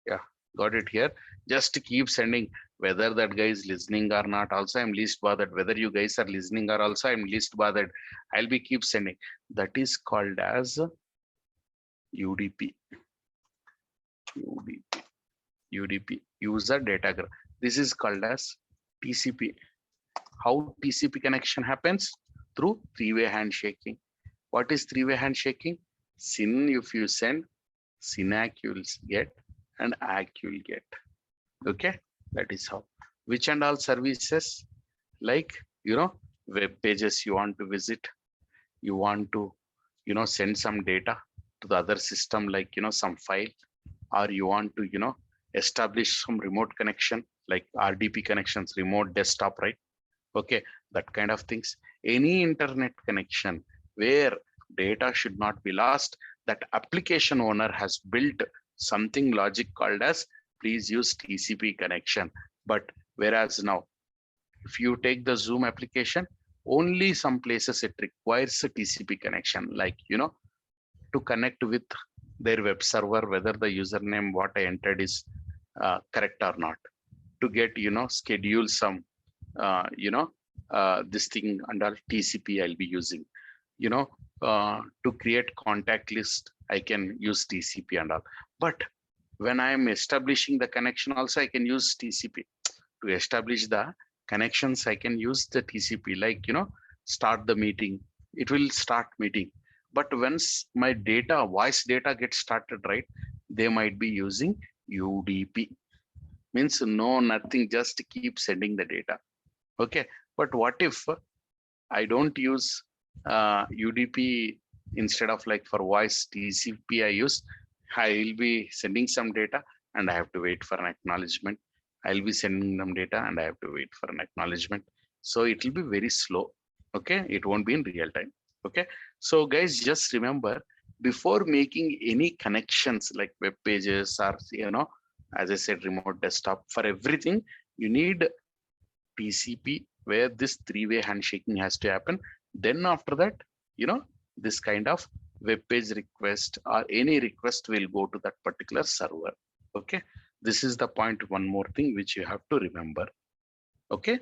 Yeah, Got it here. Just keep sending, whether that guy is listening or not. Also, I'm least bothered. Whether you guys are listening or also, I'm least bothered. I'll be keep sending. That is called as UDP. UDP. UDP. User data graph. This is called as TCP. How TCP connection happens? Through three-way handshaking. What is three-way handshaking? SYN, if you send, SYNAC you will get, and ACK you will get. Okay, that is how. Which and all services, like, web pages you want to visit, you want to, send some data to the other system, like, some file, or you want to, establish some remote connection, like RDP connections, remote desktop, right? Okay, that kind of things. Any internet connection where data should not be lost, that application owner has built something logic called as please use TCP connection. But whereas now, if you take the Zoom application, only some places it requires a TCP connection, like, to connect with their web server, whether the username what I entered is correct or not, to get, schedule some, this thing under TCP I'll be using, to create contact list, I can use TCP and all. But when I am establishing the connection also, I can use TCP. To establish the connections, I can use the TCP, like, start the meeting, it will start meeting. But once my data, voice data gets started, right, they might be using UDP. Means no, nothing, just keep sending the data. Okay, but what if I don't use UDP, instead of like for voice TCP I use, I will be sending some data and I have to wait for an acknowledgement. I'll be sending them data and I have to wait for an acknowledgement. So it will be very slow. Okay, it won't be in real time. Okay, so guys, just remember, before making any connections like web pages or, as I said, remote desktop, for everything, you need TCP, where this three-way handshaking has to happen. Then after that, this kind of web page request or any request will go to that particular server. Okay, this is the point. One more thing which you have to remember. Okay.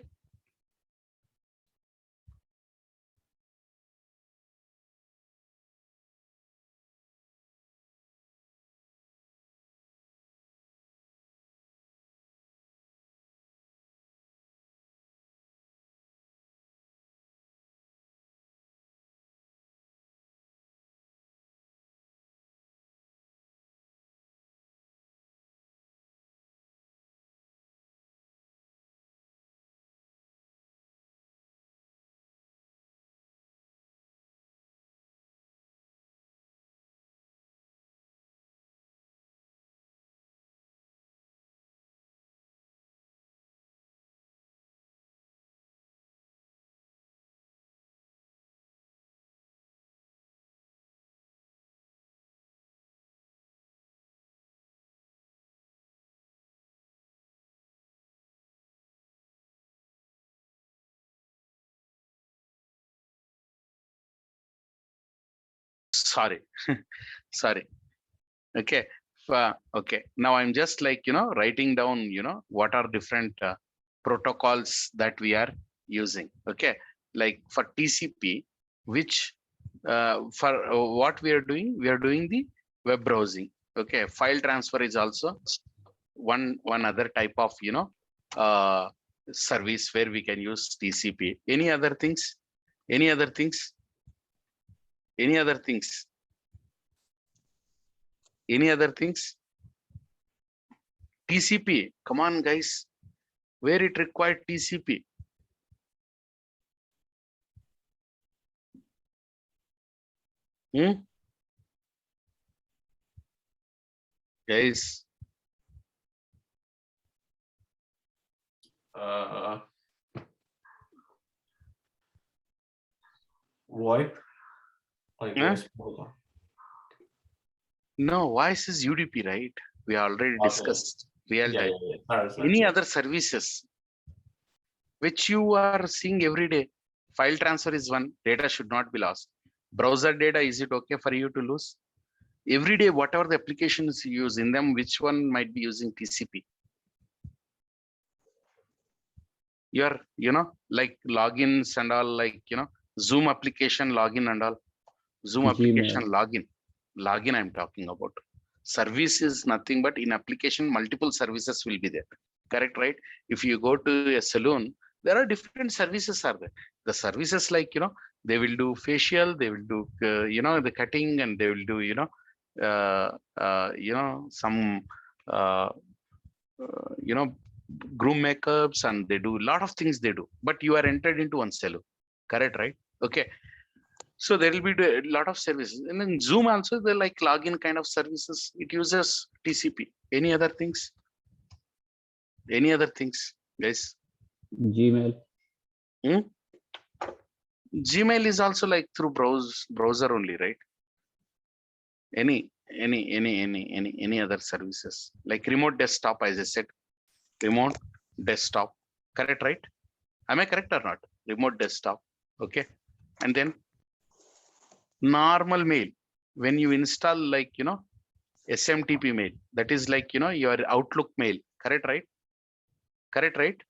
Sorry, sorry. Okay. Okay. Now I'm just like, writing down, what are different protocols that we are using. Okay. Like for TCP, which for what we are doing the web browsing. Okay. File transfer is also one other type of, uh, service where we can use TCP. Any other things? Any other things? Any other things? Any other things? TCP. Come on, guys. Where it required TCP? Guys. VoIP? Like voice protocol. No, voice is UDP, right? We already discussed real time. Any other services which you are seeing every day? File transfer is one. Data should not be lost. Browser data, is it okay for you to lose? Every day, whatever the applications you use in them, which one might be using TCP? Your, like logins and all, like, Zoom application login and all. Zoom application Gmail. login I'm talking about. Service is nothing but in application, multiple services will be there. Correct, right? If you go to a salon, there are different services are there. The services like, they will do facial, they will do, the cutting, and they will do, some, uh, groom makeups, and they do a lot of things they do, but you are entered into one salon. Correct, right? Okay. So there will be a lot of services, and then Zoom also, they're like login kind of services. It uses TCP. Any other things? Any other things, guys? Gmail. Gmail is also like through browser only, right? Any other services like remote desktop, as I said, remote desktop. Correct, right? Am I correct or not? Remote desktop. Okay. And then normal mail, when you install like, SMTP mail, that is like, your Outlook mail. Correct, right? Correct, right?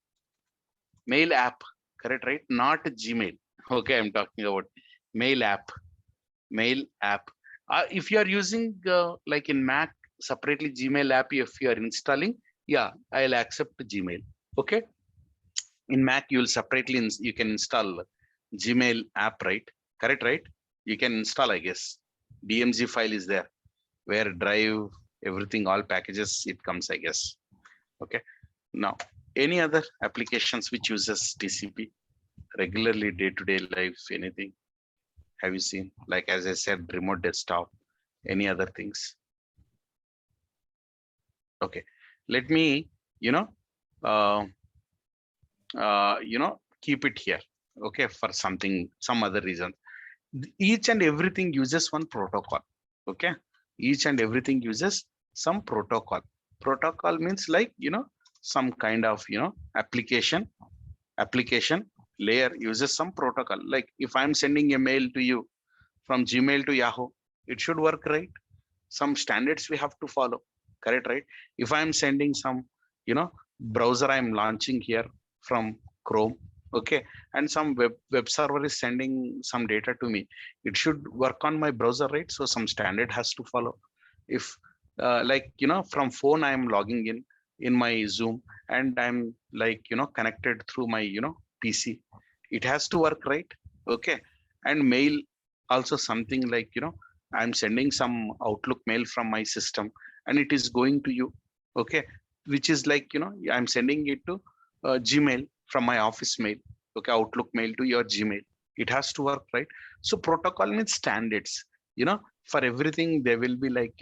Mail app. Correct, right? Not Gmail. Okay, I'm talking about mail app. Mail app. If you are using like in Mac separately Gmail app, if you are installing, yeah, I'll accept Gmail. Okay. In Mac, you will separately you can install Gmail app, right? Correct, right? You can install, I guess. DMG file is there, where drive, everything, all packages, it comes, I guess. Okay. Now, any other applications which uses TCP regularly, day-to-day life, anything? Have you seen? Like, as I said, remote desktop, any other things? Okay. Let me, keep it here. Okay. For something, some other reason. Each and everything uses one protocol. Okay. Each and everything uses some protocol. Protocol means like, some kind of, application layer uses some protocol. Like if I'm sending a mail to you from Gmail to Yahoo, it should work, right? Some standards we have to follow. Correct, right? If I'm sending some, browser I'm launching here from Chrome, okay, and some web server is sending some data to me, it should work on my browser, right? So some standard has to follow. If like, from phone I'm logging in my Zoom, and I'm like, connected through my, PC, it has to work, right? Okay. And mail also something like, I'm sending some Outlook mail from my system, and it is going to you. Okay. Which is like, I'm sending it to Gmail from my office mail. Okay. Outlook mail to your Gmail. It has to work, right? So protocol means standards, for everything there will be like,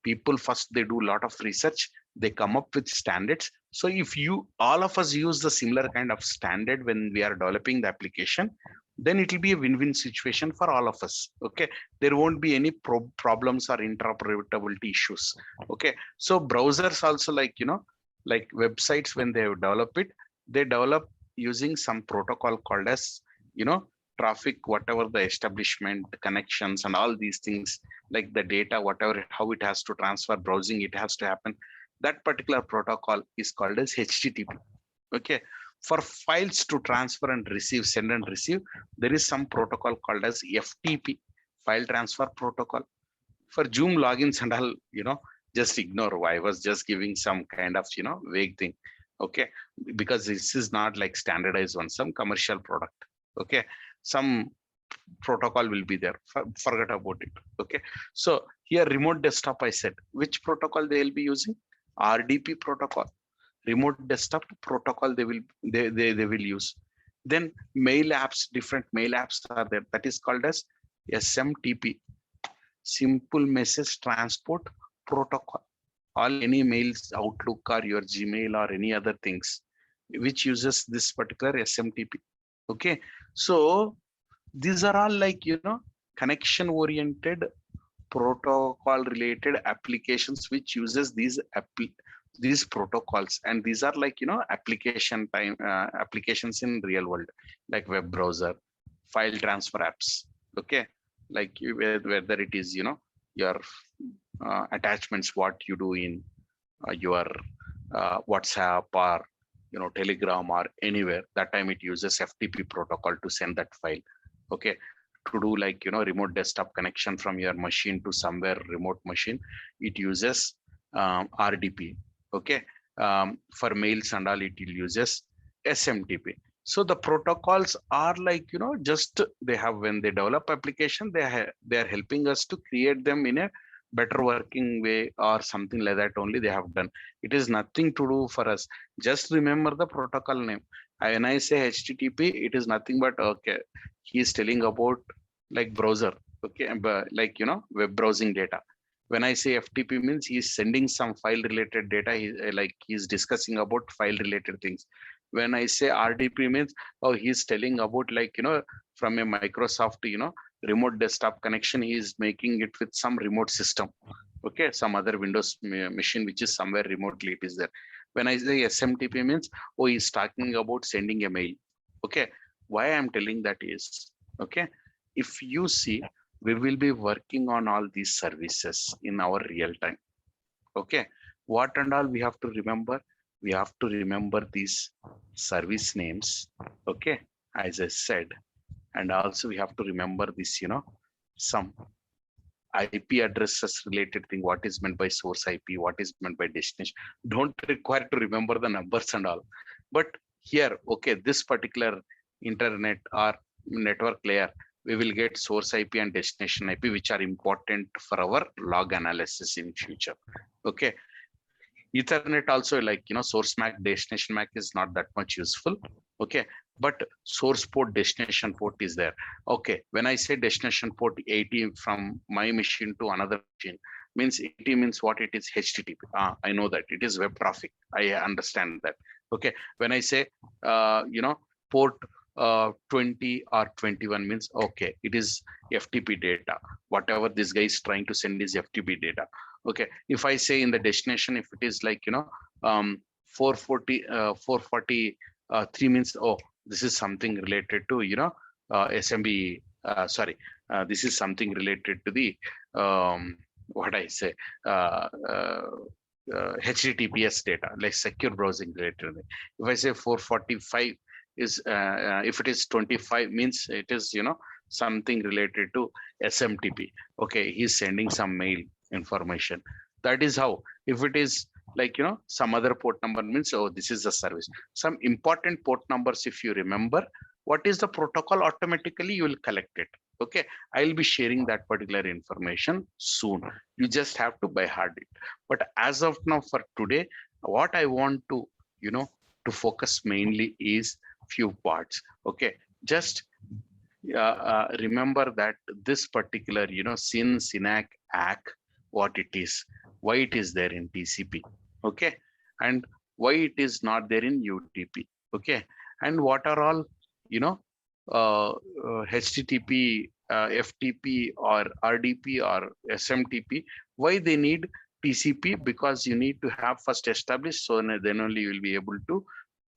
people first, they do a lot of research, they come up with standards. So if all of us use the similar kind of standard when we are developing the application, then it will be a win-win situation for all of us. Okay. There won't be any problems or interoperability issues. Okay. So browsers also, like, like websites, when they develop it, they develop using some protocol called as, traffic, whatever the establishment connections and all these things, like the data, whatever, how it has to transfer, browsing, it has to happen. That particular protocol is called as HTTP. Okay. For files to transfer and receive, send and receive, there is some protocol called as FTP, file transfer protocol. For Zoom logins and all, just ignore. I was just giving some kind of, vague thing. Okay. Because this is not like standardized one, some commercial product. Okay. Some protocol will be there. Forget about it. Okay. So here, remote desktop, I said, which protocol they will be using? RDP protocol. Remote desktop protocol they will use. Then mail apps, different mail apps are there, that is called as SMTP, simple message transport protocol. All any mails, Outlook or your Gmail or any other things which uses this particular SMTP. Okay. So these are all like, connection oriented protocol related applications which uses these protocols, and these are like, applications in real world, like web browser, file transfer apps. Okay. Like whether it is, your attachments, what you do in your WhatsApp or Telegram or anywhere. That time it uses FTP protocol to send that file. Okay, to do like remote desktop connection from your machine to somewhere remote machine, it uses RDP. Okay, for mails and all, it uses SMTP. So the protocols are like just they have, when they develop application, they are helping us to create them in a better working way or something like that. Only they have done. It is nothing to do for us. Just remember the protocol name. When I say HTTP, it is nothing but, okay, he is telling about like browser, okay, but like web browsing data. When I say FTP, means he's sending some file related data. Like he's discussing about file related things. When I say RDP, means, oh, he's telling about like from a Microsoft remote desktop connection, he is making it with some remote system. Okay, some other Windows machine which is somewhere remotely it is there. When I say SMTP, means, oh, he's talking about sending a mail. Okay, why I'm telling that is, okay, if you see, we will be working on all these services in our real time. Okay, what and all we have to remember? We have to remember these service names. Okay, as I said, and also we have to remember this, some IP addresses related thing, what is meant by source IP, what is meant by destination. Don't require to remember the numbers and all. But here, okay, this particular internet or network layer, we will get source IP and destination IP, which are important for our log analysis in future. Okay. Ethernet also, like source MAC, destination MAC is not that much useful. Okay, but source port, destination port is there. Okay, when I say destination port 80 from my machine to another machine, means 80 means what it is? HTTP. I know that it is web traffic. I understand that. Okay, when I say port 20 or 21, means, okay, it is FTP data. Whatever this guy is trying to send is FTP data. Okay, if I say in the destination, if it is like 440 443, means, oh, this is something related to SMB, sorry, this is something related to the what I say, HTTPS data, like secure browsing related. If I say 445 is if it is 25, means it is something related to SMTP. Okay, he's sending some mail information. That is how. If it is like some other port number, means, oh, this is the service. Some important port numbers, if you remember what is the protocol, automatically you will collect it. Okay, I'll be sharing that particular information soon. You just have to by heart it. But as of now, for today, what I want to to focus mainly is few parts. Okay, just remember that this particular SYN, SYNAC, ACK, what it is, why it is there in TCP, okay, and why it is not there in UDP, okay, and what are all HTTP, FTP or RDP or SMTP, why they need TCP, because you need to have first established, so then only you will be able to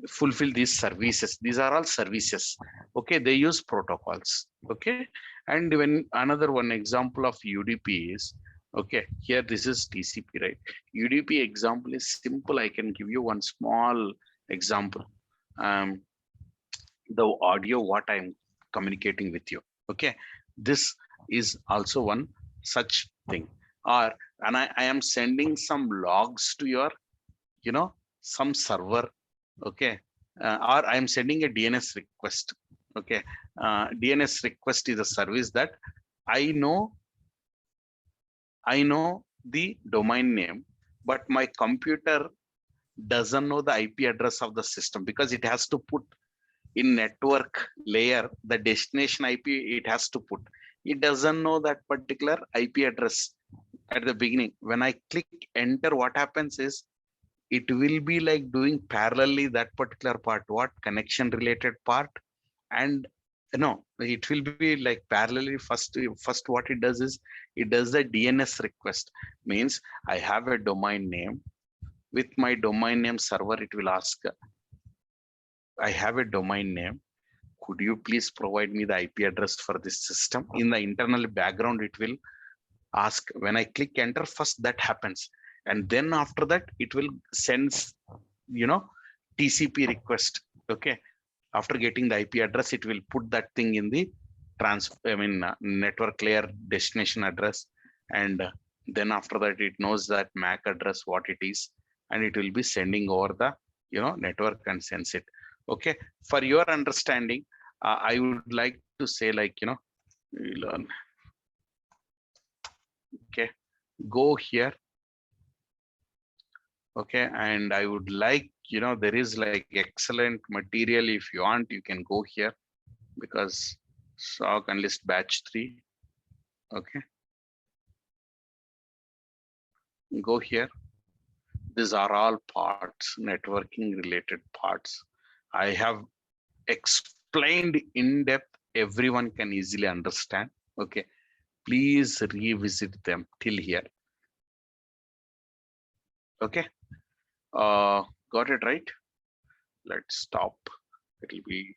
fulfill these services. These are all services. Okay, they use protocols. Okay, and when another one example of UDP is, okay, here this is TCP, right? UDP example is simple. I can give you one small example. The audio what I'm communicating with you. Okay, this is also one such thing. Or and I am sending some logs to your some server. Okay, or I'm sending a DNS request. Okay, DNS request is a service that I know the domain name, but my computer doesn't know the IP address of the system, because it has to put in network layer the destination IP. It has to put, it doesn't know that particular IP address at the beginning. When I click enter, what happens is, it will be like doing parallelly that particular part, what connection related part, and no, it will be like parallelly. First what it does is, it does the DNS request. Means I have a domain name. With my domain name server, it will ask, I have a domain name, could you please provide me the IP address for this system? In the internal background, it will ask. When I click enter, first that happens, and then after that it will sends, you know, TCP request. Okay, after getting the IP address, it will put that thing in the network layer destination address, and then after that it knows that MAC address what it is, and it will be sending over the, you know, network and sends it. Okay, for your understanding, I would like to say, like, you know, we learn. Okay, go here. Okay, and I would like, you know, there is like excellent material. If you want, you can go here, because SOC Analyst batch 3. Okay, go here. These are all parts, networking related parts. I have explained in depth, everyone can easily understand. Okay, please revisit them till here. Okay, got it right? Let's stop. It'll be